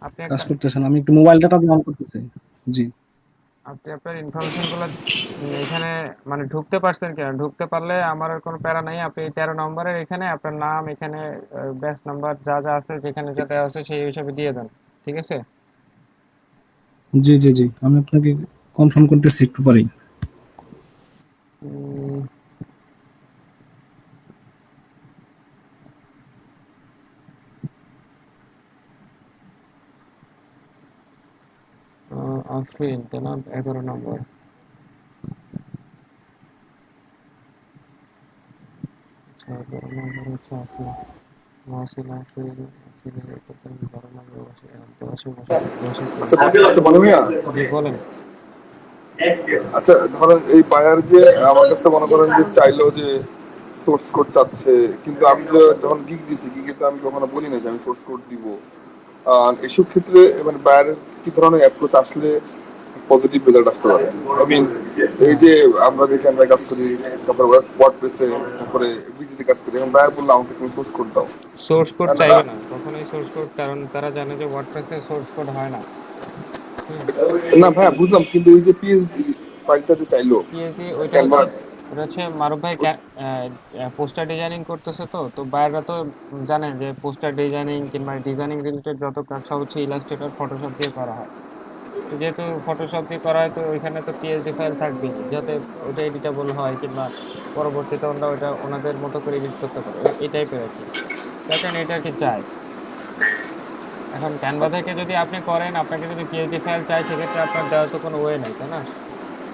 আপনি কাজ একটা করতেছে না, আমি একটু মোবাইল ডাটা দিয়ে অন করতেছি। জি আপনি আপনার ইনফরমেশন গুলো এখানে মানে ঢুকতে পারছেন কিনা, ঢুকতে পারলে আমার আর কোনো প্যারা নাই। আপনি 13 নম্বরের এখানে আপনার নাম, এখানে ব্যাচ নাম্বার যা যা আছে, যেখানে যা দেওয়া আছে সেই হিসাবে দিয়ে দেন, ঠিক আছে? জি জি জি, আমি আপনাকে কনফার্ম করতেছি একটু পরেই। আফরিন তো না, 11 নম্বর। আচ্ছা, 11 নম্বর হচ্ছে আফরিন, মহসিন আফরিন। আফরিনের এটা তো 12 নম্বর বসে, 10-এ বসে, 10-এ আচ্ছা 3। আচ্ছা বলো মিয়া। জি বলেন। আচ্ছা ধরেন এই বায়ার যে আমার কাছে মনে করেন যে চাইলো যে সোর্স কোড চাচ্ছে, কিন্তু আমি যে যখন গিগ দিছি, গিগে তো আমি কখনো বলি না যে আমি সোর্স কোড দিব। এসব ক্ষেত্রে মানে বায়ারের কি ধরনের অ্যাপ্রোচ আসলে পজিটিভ রেজাল্ট আসতে পারে? আই মিন এই হ্যাঁ, যে আমরা যে ক্যামেরায় কাজ করি, তারপরে ওয়ার্ডপ্রেসে, তারপরে বিজিতে কাজ করি, এখন বায়ার বললো আমাকে তুমি সোর্স কোড দাও। সোর্স কোড And, চাইবে না কখনোই সোর্স কোড, কারণ তারা জানে যে ওয়ার্ডপ্রেসে সোর্স কোড হয় না। হুম। না ভাইয়া বুঝলাম, কিন্তু এই যে পিএইচডি ফাইলটা যে চাইলো পিএইচডি ওইটা ক্যানভা। হচ্ছে, ওটা হচ্ছে মারুফ ভাই পোস্টার ডিজাইনিং করতেছে, তো বাইরেরা তো জানেন যে পোস্টার ডিজাইনিং কিংবা ডিজাইনিং রিলেটেড যত কাজ সব হচ্ছে ইলাস্ট্রেটর ফটোশপ দিয়ে করা হয়। যেহেতু ফটোশপ দিয়ে করা হয় তো ওইখানে তো পিএসডি ফাইল থাকবেই, যাতে ওটা এডিটেবল হয় কিংবা পরবর্তীতে ওরা ওটা ওনাদের মতো করে এডিট করতে পারে, এই টাইপের আর কি। যার কারণে এটা আর কি চাই। এখন ক্যানভা থেকে যদি আপনি করেন, আপনাকে যদি পিএসডি ফাইল চাই, সেক্ষেত্রে আপনার দেওয়ার তো কোনো ওয়ে নাই, তাই না?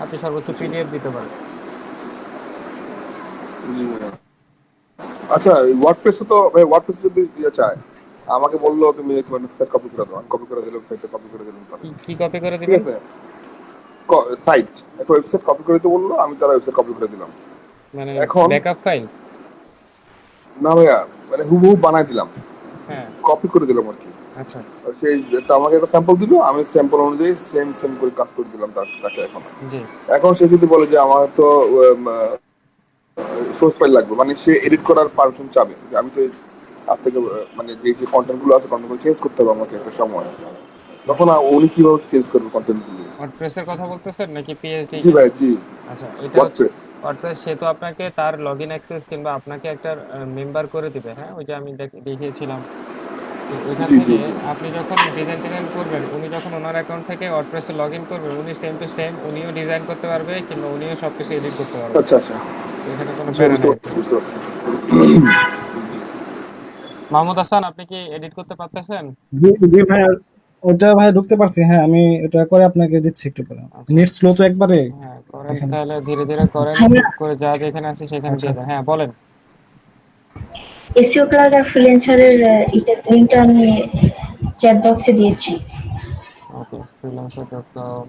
আপনি সর্বোচ্চ পিডিএফ দিতে পারেন। জি ভাইয়া। আচ্ছা, ওয়ার্ডপ্রেসে তো ভাই, ওয়ার্ডপ্রেসে যদি ইয়ে চায়, আমাকে বললো তুমি একটু ওয়েবসাইট কপি করে দাও, আমি কপি করে দিলাম, সাইটে কপি করে দিলাম তার। কি কপি করে ঠিক দিবেন? আছে, সাইট একটা ওয়েবসাইট কপি করে দিতে বললো, আমি তার ওয়েবসাইট কপি করে দিলাম। মানে এখন ব্যাকআপ ফাইল? না ভাইয়া, মানে হুবহু বানাই দিলাম, হ্যাঁ, কপি করে দিলাম আর কি। আচ্ছা, সেই একটা আমাকে একটা স্যাম্পল দিল, আমি স্যাম্পল অনুযায়ী সেম সেম করে কাজ করে দিলাম তাকে। এখন জি। এখন সে যদি বলে যে আমার তো সোর্স ফাইল লাগবে, মানে সে এডিট করার পারমিশন চাবে, যে আমি তো আজ থেকে মানে যে কন্টেন্ট গুলো আছে কন্টেন্ট গুলো চেঞ্জ করতে হবে আমাকে একটা সময়, তখন উনি কিভাবে চেঞ্জ করবে কন্টেন্ট গুলো? ওয়ার্ডপ্রেসের কথা বলতেছেন নাকি পিএইচডি? জি ভাই, জি। আচ্ছা, এটা হচ্ছে ওয়ার্ডপ্রেস। ওয়ার্ডপ্রেস। সে তো আপনাকে তার লগইন অ্যাক্সেস কিংবা আপনাকে একটা মেম্বার করে দিবে, হ্যাঁ, ওই যে আমি দেখিয়েছিলাম। তো ওইখান জি জি থেকে জি। আপনি যখন ডিজাইন টিজাইন করবেন, উনি যখন ওনার অ্যাকাউন্ট থেকে ওয়ার্ডপ্রেসে লগ ইন করবেন, উনি সেম টু সেম উনিও ডিজাইন করতে পারবে কিংবা উনিও সবকিছু এডিট করতে পারবে। আচ্ছা আচ্ছা, তো এখানে কোনো জি প্যারা বুঝতে নাই আর কি। পারছি, বুঝতে পারছি। মাহমুদ হাসান, আপনি কি এডিট করতে পারতেছেন? জি জি ভাই, ওটা ভাই ঢুকতে পারছি, হ্যাঁ আমি এটা করে আপনাকে দিচ্ছি একটু পরে। আচ্ছা, নেট স্লো তো একবারে হ্যাঁ করেন, এখানে। তাহলে ধীরে ধীরে করেন, ভাইয়া, করে যা যেখানে আছে সেখানে আচ্ছা দিয়ে দেন। হ্যাঁ বলেন। এসইও ক্লাউড আর ফ্রিল্যান্সারের এটা লিংকটা আমি চ্যাট বক্সে দিয়েছি। ওকে, freelancer.com,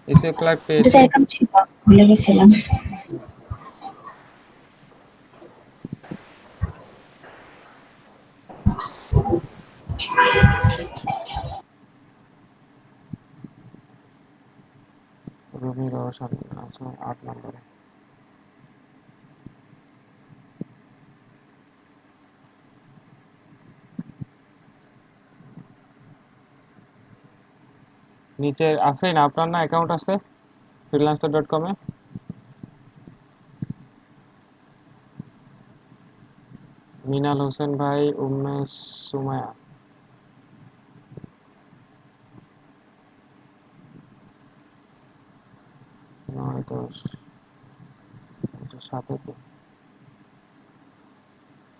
এসইও ক্লার্ক দুটো পেয়েছি। অ্যাকাউন্ট ছিল, ভুলে গেছিলাম। রুমি রওশন, আচ্ছা 8 নম্বরে। নিচে আফরিন, আপনার না অ্যাকাউন্ট আছে freelancer.com এ? মিনাল হোসেন ভাই, উম্মে সুমায়া, 9 10, আচ্ছা, সাথে তো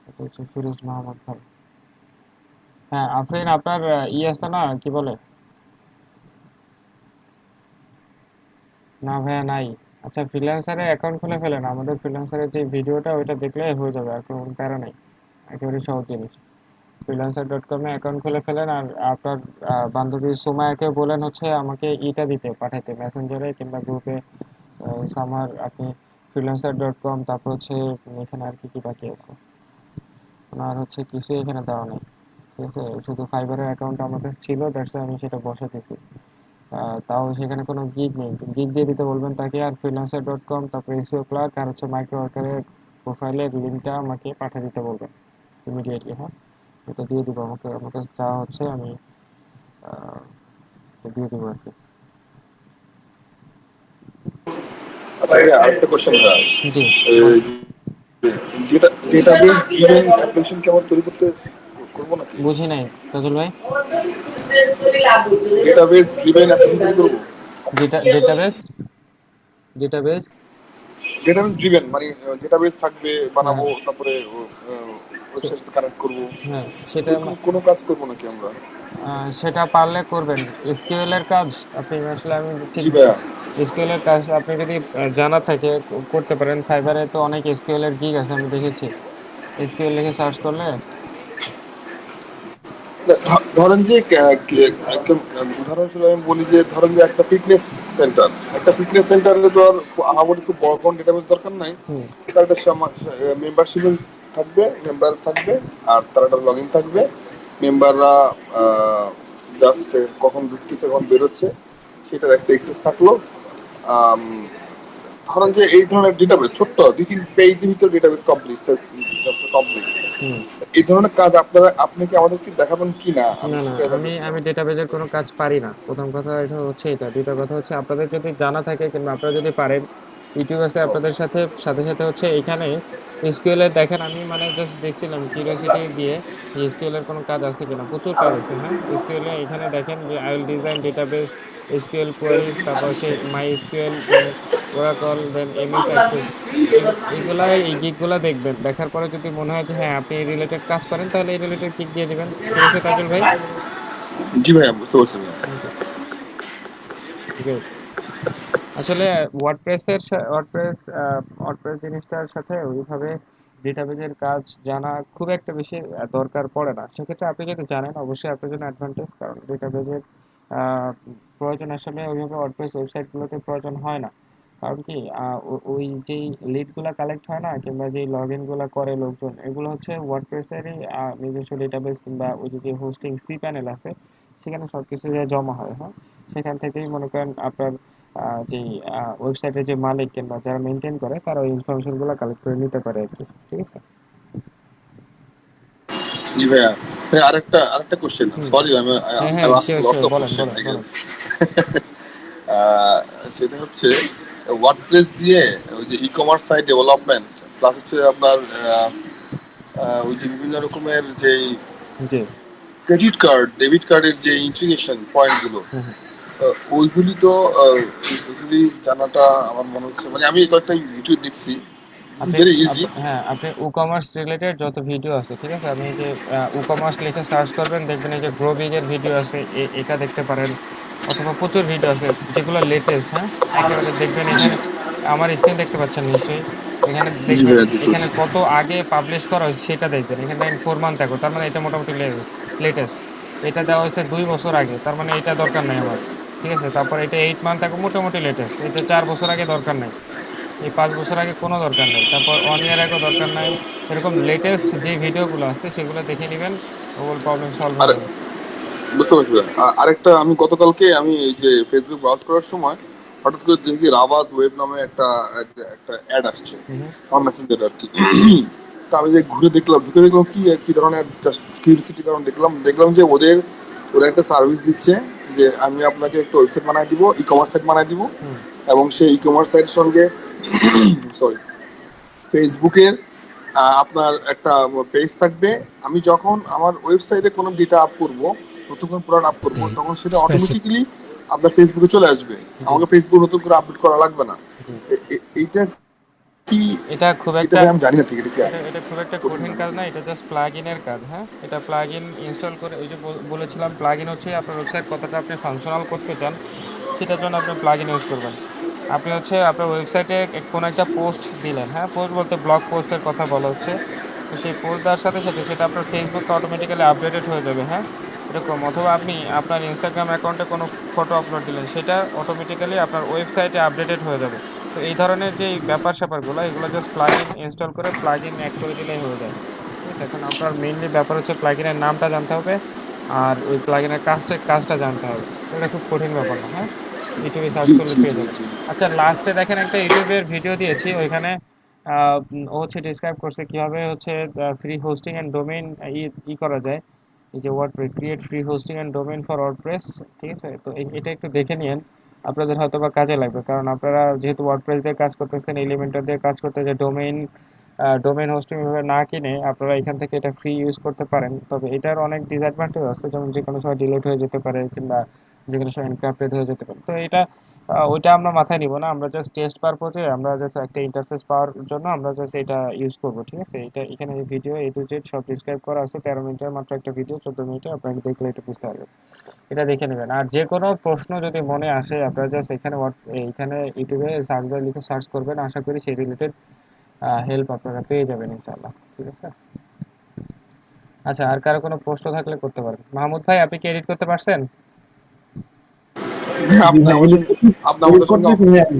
এটা হচ্ছে ফিরোজ মাহমুদ ভাই। হ্যাঁ আফরিন, আপনার আছে না, কি বলে, না ভাইয়া নাই। আচ্ছা, ফ্রিল্যান্সারে অ্যাকাউন্ট খুলে ফেলেন, আমাদের ফ্রিল্যান্সারের যে ভিডিওটা ওইটা দেখলে হয়ে যাবে, আর কোনো প্যারা নাই, একেবারে সহজ জিনিস। freelancer.com এ অ্যাকাউন্ট খুলে ফেলেন, আর আপনার বান্ধবী সুমায়াকে বলেন হচ্ছে আমাকে ইটা দিতে পাঠাতে মেসেঞ্জারে কিংবা গ্রুপে, সামার আপনি freelancer.com, তারপর হচ্ছে এখানে আর কি কি বাকি আছে, আর হচ্ছে কিছু এখানে দেওয়া নেই, ঠিক আছে, শুধু ফাইবারের অ্যাকাউন্ট আমাদের ছিল, দ্যাটস আমি সেটা বসাতেছি। তাও সেখানে কোনো গিগ নেই, গিগ দিয়ে দিতে বলবেন তাকে, আর freelancer.com, তারপর এসইও ক্লার্ক, আর হচ্ছে মাইক্রো ওয়ার্কারের প্রোফাইলের লিঙ্কটা আমাকে পাঠিয়ে দিতে বলবেন ইমিডিয়েটলি। হ্যাঁ, এটা দিয়ে দিব, আমার কাছে যা হচ্ছে আমি আহ, দিয়ে দিব আর কি। আচ্ছা ভাইয়া, আরেকটা কোশ্চেন ভাইয়া, জি বলেন। ডেটাবেস ড্রিভেন অ্যাপ্লিকেশন কেমন তৈরি করবো নাকি? বুঝি নাই তাজুল ভাই। ডেটাবেস ড্রিভেন অ্যাপ্লিকেশন তৈরি করবো? ডেটাবেস ডেটাবেস ডেটাবেস ড্রিভেন মানে ডেটাবেস থাকবে, হ্যাঁ বানাবো, তারপরে ওয়েবসাইট সাথে কানেক্ট করবো, হ্যাঁ, সেটা এরকম কোনো কাজ করবো নাকি আমরা? সেটা পারলে করবেন। এসকিউএল এর কাজ আপনি আসলে, আমি ঠিক জি ভাইয়া। এসকিউএল এর কাজ আপনি যদি জানা থাকে করতে পারেন। ফাইবারে তো অনেক এসকিউএল এর গিগ আছে, আমি দেখেছি। এসকিউএল লিখে সার্চ করলে ধরেন যে একদম উদাহরণস্বরূপ আমি বলি যে, ধরেন যে একটা ফিটনেস সেন্টারে তো আর আহামরি খুব বড় কোনো ডেটাবেস দরকার নাই। তার একটা মেম্বারশিপের মেম্বার থাকবে, আর তার একটা লগ ইন থাকবে। মেম্বাররা জাস্ট কখন ঢুকতেছে কখন বেরোচ্ছে সেটার একটা এক্সেস থাকলো। আম, ধরেন যে এই ধরনের ডেটাবেস ছোট্ট 2-3 পেজের ভিতর ডেটাবেস কমপ্লিট। এই ধরনের কাজ আপনি কি আমাদেরকে দেখাবেন কি না, আমি না না, সেটা জানতে আমি চাচ্ছিলাম। আমি ডেটাবেজের কোনো কাজ পারি না। প্রথম কথা এটা হচ্ছে এটা, দ্বিতীয় কথা হচ্ছে আপনাদের যদি জানা থাকে কিংবা আপনারা যদি পারেন, ইউটিউব আছে আপনাদের সাথে সাথে সাথে হচ্ছে এখানে এসকিউএল এর দেখেন, আমি মানে জাস্ট দেখছিলাম কিউরিওসিটি দিয়ে যে এসকিউএল এর কোনো কাজ আছে কিনা, প্রচুর কাজ আছে। হ্যাঁ, এসকিউএল এ এখানে দেখেন যে I will design database, SQL queries, তারপর হচ্ছে মাই এসকিউএল, দেন ওরাকল, দেন এমএস অ্যাক্সেস। এগুলা এই গিকগুলা দেখবেন, দেখার পরে যদি মনে হয় যে হ্যাঁ আপনি এই রিলেটেড কাজ করেন, তাহলে এই রিলেটেড গিক দিয়ে দিবেন। ঠিক আছে তাজুল ভাই? জি ভাইয়া, বুঝতে পারছি ভাইয়া। ওকে, গ্রেট। আসলে ওয়ার্ডপ্রেসের ওয়ার্ডপ্রেস জিনিসটার সাথে ওইভাবে ডেটাবেজের কাজ জানা খুব একটা বেশি দরকার পড়ে না। সেক্ষেত্রে আপনি যদি জানেন অবশ্যই আপনার জন্য অ্যাডভান্টেজ, কারণ ডেটাবেজের প্রয়োজন আসলে ওইভাবে ওয়ার্ডপ্রেস ওয়েবসাইটগুলোতে প্রয়োজন হয় না। কারণ কি ওই যেই লিডগুলা কালেক্ট হয় না, কিংবা যেই লগ ইনগুলা করে লোকজন, এগুলো হচ্ছে ওয়ার্ডপ্রেসেরই নিজস্ব ডেটাবেস, কিংবা ওই যে হোস্টিং সি প্যানেল আছে, সেখানে সবকিছু জমা হয়। হ্যাঁ, সেখান থেকেই মনে করেন আপনার যে ওয়েবসাইটের যে মালিক কিংবা যারা মেনটেন করে, তারা ওই ইনফরমেশন গুলো কালেক্ট করে নিতে পারে আর কি। ঠিক আছে? জি ভাইয়া। ভাই, আরেকটা আরেকটা কোশ্চেন, হুম। সরি আমি হ্যাঁ আই হ্যাঁ, ask sure lots sure, of বলেন কোশ্চেন বলেন আই বলেন। গেস। সেটা হচ্ছে ওয়ার্ডপ্রেস দিয়ে ওই যে e commerce site development plus হচ্ছে আপনার ওই যে বিভিন্ন রকমের যে জি। ক্রেডিট কার্ড ডেবিট কার্ডের যে ইন্টিগ্রেশন পয়েন্টগুলো, হুম হুম। ওইগুলি তো ওইগুলি জানাটা আমার মনে হচ্ছে, মানে আমি কয়েকটা ইউটিউব দেখছি, আপনি ভেরি ইজি। হ্যাঁ, আপনি ই-কমার্স রিলেটেড যত ভিডিও আছে, ঠিক আছে, আপনি এই যে ই-কমার্স লিখে সার্চ করবেন, দেখবেন এই যে গ্রো বিগ এর ভিডিও আছে, এটা দেখতে পারেন। অথবা প্রচুর ভিডিও আছে যেগুলো লেটেস্ট। হ্যাঁ, একেবারে দেখবেন এখানে আমার স্ক্রিন দেখতে পাচ্ছেন নিশ্চয়ই। এখানে জি দেখবেন ভাইয়া, দেখতে এখানে পাচ্ছি। কত আগে পাবলিশ করা হয়েছে সেটা দেখবেন। এখানে দেখেন 4 মান্থ আগে, তার মানে এটা মোটামুটি লেটেস্ট। এটা দেওয়া হয়েছে 2 বছর আগে, তার মানে এটা দরকার নাই আমার। ঠিক আছে, তারপর এটা 8 মান্থ আগে, মোটামুটি লেটেস্ট। এটা 4 বছর আগে, দরকার নাই। এই 5 বছর আগে কোনো দরকার নেই, তারপর 1 ইয়ার আগেও দরকার নাই। এরকম লেটেস্ট যে ভিডিওগুলো আছে সেগুলো দেখে নেবেন, ওগুলো প্রবলেম সলভ আর হয়ে যাবে। বুঝতে পারছি ভাইয়া। আরেকটা, আমি গতকালকে আমি এই যে ফেসবুক ব্রাউজ করার সময় হঠাৎ করে দেখি রাবাজ ওয়েব নামে একটা একটা একটা অ্যাড আসছে হুম আমার মেসেঞ্জার আর কি। তো আমি যে ঘুরে দেখলাম, ঢুকে দেখলাম কি কি ধরনের কিউরিসিটি, কারণ দেখলাম যে ওরা একটা সার্ভিস দিচ্ছে যে আমি আপনাকে একটা ওয়েবসাইট বানাই দিব, ই কমার্স সাইট বানাই দিব, হুম এবং সেই ই কমার্স সাইটের সঙ্গে সরি ফেসবুকের আপনার একটা পেজ থাকবে। আমি যখন আমার ওয়েবসাইটে কোনো ডেটা আপ করব, নতুন কোনো প্রোডাক্ট আপ করব, তখন সেটা অটোমেটিক্যালি আপনার ফেসবুকে চলে আসবে, জি আমাকে ফেসবুক নতুন করে আপডেট করা লাগবে না। জি। এইটা কি? এটা খুব এটা একটা ভাই আমি জানি না, ঠিক এটা কি এটা খুব একটা কঠিন কঠিন না কাজ নাকি? না, এটা জাস্ট প্লাগ ইনের কাজ। হ্যাঁ, এটা প্লাগ ইন ইনস্টল করে, ওই যে বলেছিলাম, প্লাগ ইন হচ্ছে আপনার ওয়েবসাইট কতটা আপনি ফাংশনাল করতে চান, সেটার জন্য আপনি প্লাগ ইন ইউজ করবেন। আপনি হচ্ছে আপনার ওয়েবসাইটে কোনো একটা পোস্ট দিলেন। হ্যাঁ, পোস্ট বলতে ব্লগ পোস্টের কথা বলা হচ্ছে। তো সেই পোস্ট দেওয়ার সাথে সাথে সেটা আপনার ফেসবুকে অটোমেটিক্যালি আপডেটেড হয়ে যাবে। হ্যাঁ, এরকম। অথবা আপনি আপনার ইনস্টাগ্রাম অ্যাকাউন্টে কোনো ফটো আপলোড দিলেন, সেটা অটোমেটিক্যালি আপনার ওয়েবসাইটে আপডেটেড হয়ে যাবে। তো এই ধরনের যে ব্যাপার স্যাপারগুলো, এগুলো জাস্ট প্লাগ ইন ইনস্টল করে প্লাগ ইন অ্যাড করে দিলেই হয়ে যায়। ঠিক আছে, এখন আপনার মেইনলি ব্যাপার হচ্ছে প্লাগ ইনের নামটা জানতে হবে, আর ওই প্লাগ ইনের কাজটা জানতে হবে। এটা খুব কঠিন ব্যাপার না। হ্যাঁ, ইউটিউবে সার্চ জি করলে জি পেয়ে জি যাবেন। জি। আচ্ছা, লাস্টে দেখেন একটা ইউটিউবের ভিডিও দিয়েছি, ওইখানে ও হচ্ছে ডিসক্রাইব করছে কিভাবে হচ্ছে ফ্রি হোস্টিং এন্ড ডোমেইন ই করা যায়। এই যে WordPress, create free hosting and domain for WordPress. ঠিক আছে, তো এটা একটু দেখে নিন, আপনাদের হয়তো বা কাজে লাগবে। কারণ আপনারা যেহেতু ওয়ার্ডপ্রেস দিয়ে কাজ করতেছেন, এলিমেন্টর দিয়ে কাজ করতে, যে ডোমেইন হোস্টিং ভাবে না কিনে আপনারা এখান থেকে এটা ফ্রি ইউজ করতে পারেন। তবে এটার অনেক ডিসঅ্যাডভান্টেজ আছে, যেমন যে কোনো সময় ডিলিট হয়ে যেতে পারে, কিংবা যে কোনো সময় এনক্রিপ্টেড হয়ে যেতে পারে। তো এটা ওইটা আমরা মাথায় নিব না, আমরা জাস্ট টেস্ট পারপোজে, আমরা জাস্ট একটা ইন্টারফেস পাওয়ার জন্য আমরা জাস্ট এটা ইউজ করব। ঠিক আছে, এটা এখানে ভিডিও এ টু জেড সব ডিসক্রাইব করা আছে, 13 মিনিটের মাত্র একটা ভিডিও, 14 মিনিটে, আপনাকে দেখলে এটা বুঝতে পারবেন। এটা দেখে নেবেন। আর যে কোনো প্রশ্ন যদি মনে আসে, আপনারা জাস্ট এখানে ইউটিউবে সার্চ বারে লিখে সার্চ করবেন, আশা করি সেই রিলেটেড হেল্প আপনারা পেয়ে যাবেন ইনশাআল্লাহ। ঠিক আছে? আচ্ছা, আর কারো কোনো প্রশ্ন থাকলে করতে পারেন। মাহমুদ ভাই, আপনি কি এডিট করতে পারছেন? হ্যাঁ, জি ভাই, edit আপনি আমাদের সঙ্গে করতেছি ভাই আমি।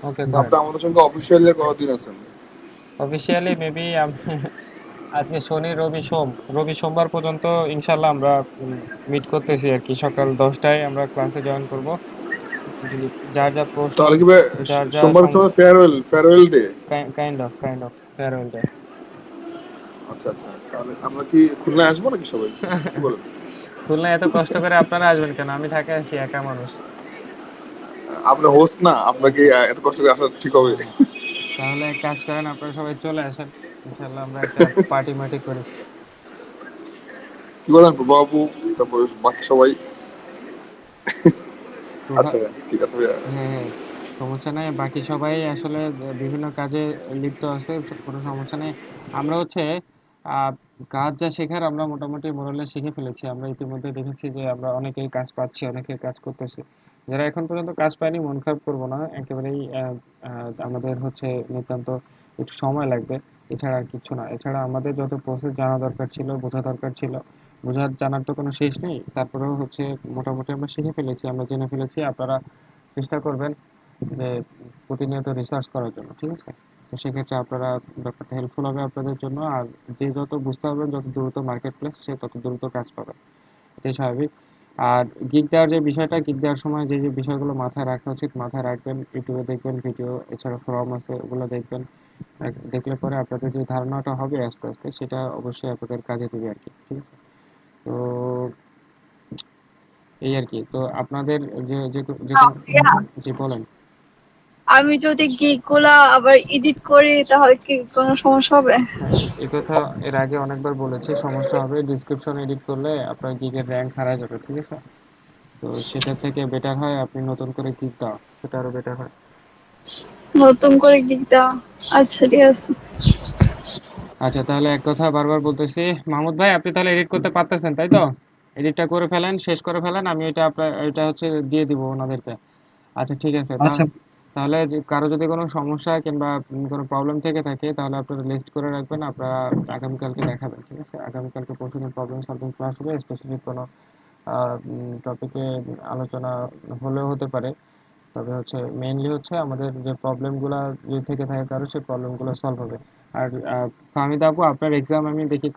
ওকে, করেন। আপনি আমাদের সঙ্গে অফিসিয়ালি কতদিন আছেন? অফিসিয়ালি মেবি আজকে শনি, রবি, রবি সোমবার পর্যন্ত ইনশাল্লাহ আমরা মিট করতেছি আর কি। সকাল 10টায় আমরা ক্লাসে জয়েন করব। যদি যার যা প্রশ্ন, তাহলে কি ভাই যার যা সোমবারের সময় farewell day? Kind of farewell day. আচ্ছা আচ্ছা, তাহলে আমরা কি খুলনায় আসবো নাকি সবাই, কি বলেন? খুলনা এত কষ্ট করে আপনারা আসবেন কেন? আমি ঢাকায় আছি, একা মানুষ। আপনি হোস্ট না, আপনাকে এত কষ্ট করে আসা ঠিক হবে? তাহলে এক কাজ করেন, আপনারা সবাই চলে আসেন, ইনশাল্লাহ আমরা একটা পার্টি মার্টি করি। কি বলেন বাবু, তারপরে বাকি সবাই? তো আচ্ছা ঠিক আছে ভাইয়া। হ্যাঁ হ্যাঁ, সমস্যা নাই, বাকি সবাই আসলে বিভিন্ন কাজে লিপ্ত আছে, কোনো সমস্যা নেই। আমরা হচ্ছে আহ কাজ যা শেখার আমরা মোটামুটি মোরালে শিখে ফেলেছি। আমরা ইতিমধ্যে দেখেছি যে আমরা অনেকেই কাজ পাচ্ছি, অনেকে কাজ করতেছি। যারা এখন পর্যন্ত কাজ পায়নি মন খারাপ করবো না একেবারেই। আমাদের হচ্ছে নিতান্ত একটু সময় লাগবে, এছাড়া আর কিছু না। এছাড়া আমাদের যত প্রসেস জানা দরকার ছিল, বোঝা দরকার ছিল, জানার তো কোনো শেষ নেই। তারপরেও হচ্ছে মোটামুটি আমরা শিখে ফেলেছি, আমরা জেনে ফেলেছি। আপনারা চেষ্টা করবেন যে প্রতিনিয়ত রিসার্চ করার জন্য, ঠিক আছে? তো সেক্ষেত্রে আপনারা ব্যাপারটা হেল্পফুল হবে আপনাদের জন্য। আর যে যত বুঝতে পারবেন, যত দ্রুত মার্কেট প্লেস, সে তত দ্রুত কাজ পাবে, এটাই স্বাভাবিক। আর গিগ দেওয়ার যে বিষয়টা, গিগ দেওয়ার সময় যে যে বিষয়গুলো মাথায় রাখা উচিত মাথায় রাখবেন। ইউটিউবে দেখবেন ভিডিও, এছাড়া ফোরাম আছে, ওগুলো দেখবেন। দেখলে পরে আপনাদের যে ধারণাটা হবে আস্তে আস্তে, সেটা অবশ্যই আপনাদের কাজে দেবে আর কি, ঠিক আছে? তো এই আর কি। তো আপনাদের যে যে যে কোনো, ভাইয়া, জি বলেন। আমি যদি গিগ গুলা আবার এডিট করি তাহলে কি কোনো সমস্যা হবে? হ্যাঁ, এই কথা এর আগে অনেকবার বলেছি, সমস্যা হবে। ডিসক্রিপশন এডিট করলে আপনার গিগের র্যাঙ্ক হারায় যাবে, ঠিক আছে? তো সেটার থেকে বেটার হয় আপনি নতুন করে গিগ দাও, সেটা আরো বেটার হয়। নতুন করে গিগ দেওয়া, আচ্ছা ঠিক আছে। আচ্ছা, তাহলে এক কথা বারবার বলতেছি, মাহমুদ ভাই আপনি তাহলে এডিট করতে পারতেছেন তাই তো? এডিটটা করে ফেলেন, শেষ করে ফেলেন, আমি এটা হচ্ছে দিয়ে দিব ওনাদেরকে। আচ্ছা ঠিক আছে। আচ্ছা তাহলে কারো যদি কোনো সমস্যা কিংবা কোনো প্রবলেম থেকে থাকে, তাহলে আপনারা লিস্ট করে রাখবেন, আপনারা আগামীকালকে দেখাবেন, ঠিক আছে? আগামীকালকে পরশুদিন প্রবলেম সলভিং ক্লাস হবে, স্পেসিফিক কোনো টপিকে আলোচনা হলেও হতে পারে। তবে হচ্ছে মেইনলি হচ্ছে আমাদের যে প্রবলেমগুলো যদি থেকে থাকে কারো, সেই প্রবলেমগুলো সলভ হবে। আর ফাহমিদা আপু, আপনার এক্সাম আমি দেখি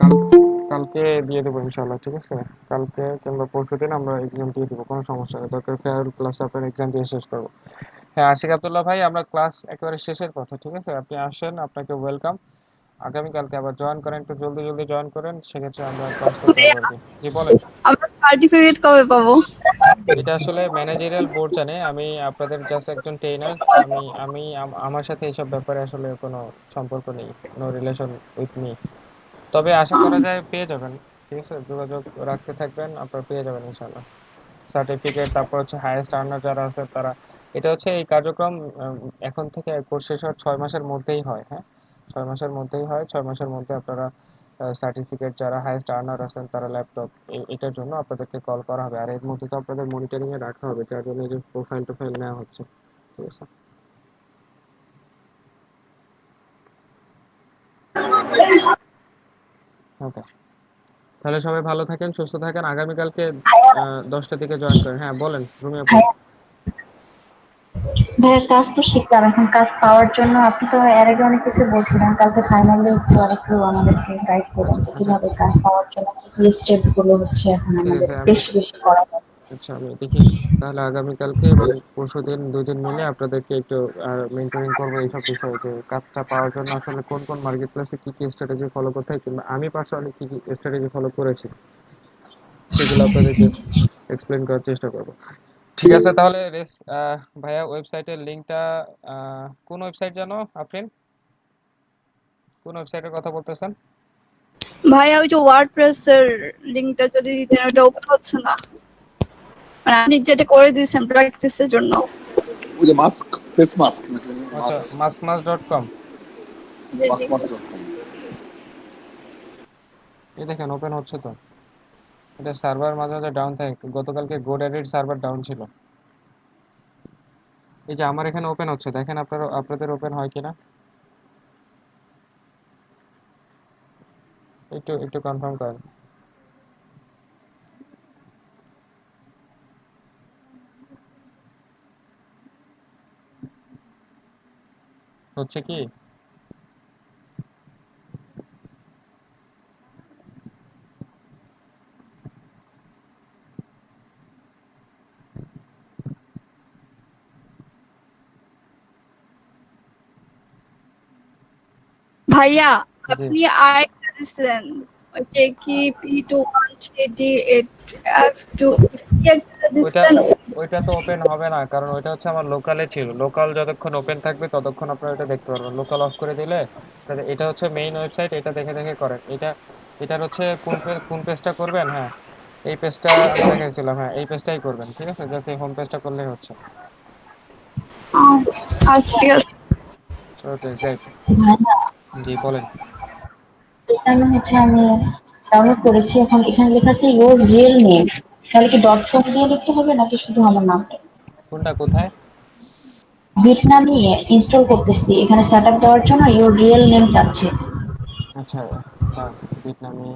কালকে দিয়ে দেবো ইনশাল্লাহ, ঠিক আছে? কালকে কিংবা পরশুদিন আমরা এক্সাম দিয়ে দেবো, কোনো সমস্যা নেই। দরকার ফেয়ার ক্লাসে আপনার এক্সাম দিয়ে শেষ করবো। হ্যাঁ, আশিক আব্দুল্লাহ ভাই, আমরা ক্লাস একেবারে শেষের পথে, ঠিক আছে? আপনি আসেন, আপনাকে ওয়েলকাম। আগামীকালকে আবার জয়েন করেন, একটু জলদি জলদি জয়েন করেন, সেক্ষেত্রে আমরা ক্লাস করতে পারবো আর কি। জি বলেন। আমরা সার্টিফিকেট কবে পাবো? এটা আসলে ম্যানেজারিয়াল বোর্ড জানে, আমি আপনাদের জাস্ট একজন ট্রেনার। আমার সাথে এইসব ব্যাপারে আসলে কোনো সম্পর্ক নেই, নো রিলেশন উইথ মি। তবে আশা করা যায় পেয়ে যাবেন, ঠিক আছে? যোগাযোগ রাখতে থাকবেন, আপনারা পেয়ে যাবেন ইনশাল্লাহ সার্টিফিকেট। তারপর হচ্ছে হাইয়েস্ট আর্নার যারা আছে তারা, এটা হচ্ছে এই কার্যক্রম এখন থেকে কোর্স শেষ হওয়ার 6 মাসের মধ্যেই হয়। হ্যাঁ, 6 মাসের মধ্যেই হয়। 6 মাসের মধ্যে আপনারা সার্টিফিকেট, যারা হাইয়েস্ট আর্নার আছেন তারা ল্যাপটপ, এটার জন্য আপনাদেরকে কল করা হবে। আর এর মধ্যে তো আপনাদের মনিটরিং এ রাখা হবে, যার জন্য এই যে প্রোফাইল টোফাইল নেওয়া হচ্ছে, ঠিক আছে? ওকে, তাহলে সবাই ভালো থাকেন, সুস্থ থাকেন। আগামীকালকে 10টার দিকে জয়েন করেন। হ্যাঁ বলেন রুমি আপু। ভাইয়া, কাজ তো শিখলাম, এখন কাজ পাওয়ার জন্য আপনি তো এর আগে অনেক কিছু বলছিলেন, কালকে ফাইনালি একটু আরেকটু আমাদেরকে গাইড করুন যে আচ্ছা কিভাবে কাজ পাওয়ার জন্য কি কি স্টেপ গুলো হচ্ছে এখন ঠিক আমাদের আছে, বেশি বেশি করা দরকার। আচ্ছা আমি দেখি। তাহলে আগামীকালকে এবং পরশুদিন 2 দিন মিলে আপনাদেরকে একটু মেন্টরিং করবো এইসব বিষয়ে, যে কাজটা পাওয়ার জন্য আসলে কোন কোন মার্কেট প্লেসে কি কি স্ট্র্যাটেজি ফলো করতে হয়, কিংবা আমি পার্সোনালি কি কি স্ট্র্যাটেজি ফলো করেছি, সেগুলো আপনাদেরকে এক্সপ্লেন করার চেষ্টা করব। ঠিক আছে, তাহলে ভাইয়া ওয়েবসাইটের লিংকটা, কোন ওয়েবসাইট জানো আফরিন? কোন ওয়েবসাইটের কথা বলতেছেন? ভাইয়া ওই যে ওয়ার্ডপ্রেস এর লিংকটা যদি দিতেন, ওটা ওপেন হচ্ছে না। মানে আপনি যেটা করে দিয়েছেন প্র্যাকটিসের জন্য। ওই যে মাস্ক, ফেস মাস্ক নাকি আচ্ছা, মাস্ক, maskmas.com। maskmask.com। এই দেখেন ওপেন হচ্ছে তো। এটা সার্ভার মাঝে মাঝে ডাউন থাকে, গতকালকে গোড্যাডির সার্ভার ডাউন ছিল। এই যে আমার এখানে ওপেন হচ্ছে, দেখেন আপনাদের ওপেন হয় কিনা, একটু একটু কনফার্ম করেন। হচ্ছে কি? ভাইয়া জি, আপনি আরেকটা দিচ্ছেন, ওই যে কি P213D8F2 কি একটা ওইটা দিচ্ছেন। ওইটা তো ওপেন হবে না, কারণ ওইটা হচ্ছে আমার লোকালে ছিল। লোকাল যতক্ষণ ওপেন থাকবে ততক্ষণ আপনারা এটা দেখতে পারবেন। লোকাল অফ করে দিলে এটা হচ্ছে মেইন ওয়েবসাইট, এটা দেখে দেখে করেন। এটার হচ্ছে কোন পেজটা করবেন, হ্যাঁ এই পেজটা আমি দেখাইছিলাম, হ্যাঁ এই পেজটাই করবেন, ঠিক আছে? জাস্ট এই হোম পেজটা করলেই হচ্ছে। আচ্ছা ঠিক আছে। Okay great. ভাইয়া, জি বলেন। এখানে হচ্ছে আমি ডাউনলোড করেছি, এখন এখানে লেখা আছে ইওর রিয়েল নেম। তাহলে কি ডট কম দিয়ে লিখতে হবে নাকি শুধু আমার নামটা? কোনটা কোথায়? বিটনামি ইনস্টল করতেছি, এখানে সেট আপ দেওয়ার জন্য ইওর রিয়েল নেম চাচ্ছে। আচ্ছা, ভিয়েতনামি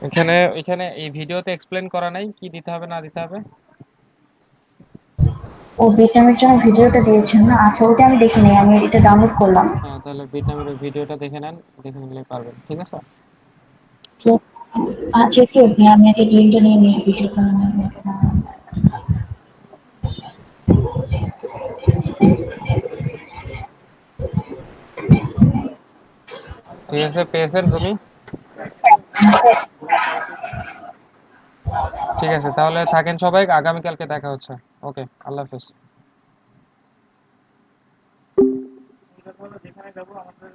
এখানে এখানে এই ভিডিওতে এক্সপ্লেন করা নাই কি দিতে হবে না দিতে হবে। ও বিটনামির জন্য ভিডিওটা দিয়েছেন না? আচ্ছা, ওটা আমি দেখি নাই, আমি এটা ডাউনলোড করলাম। হ্যাঁ তাহলে ভিয়েতনামের ওই ভিডিওটা দেখে নেন, দেখে নিলে পারবেন, ঠিক আছে? আচ্ছা, কি আমি আগে লিঙ্কটা নিয়ে নিই ভিডিওটা। ঠিক আছে পেয়েছেন তুমি? ঠিক আছে তাহলে থাকেন সবাই, আগামীকালকে দেখা হচ্ছে। ওকে, আল্লাহ হাফেজ। যেখানে যাবো আমাদের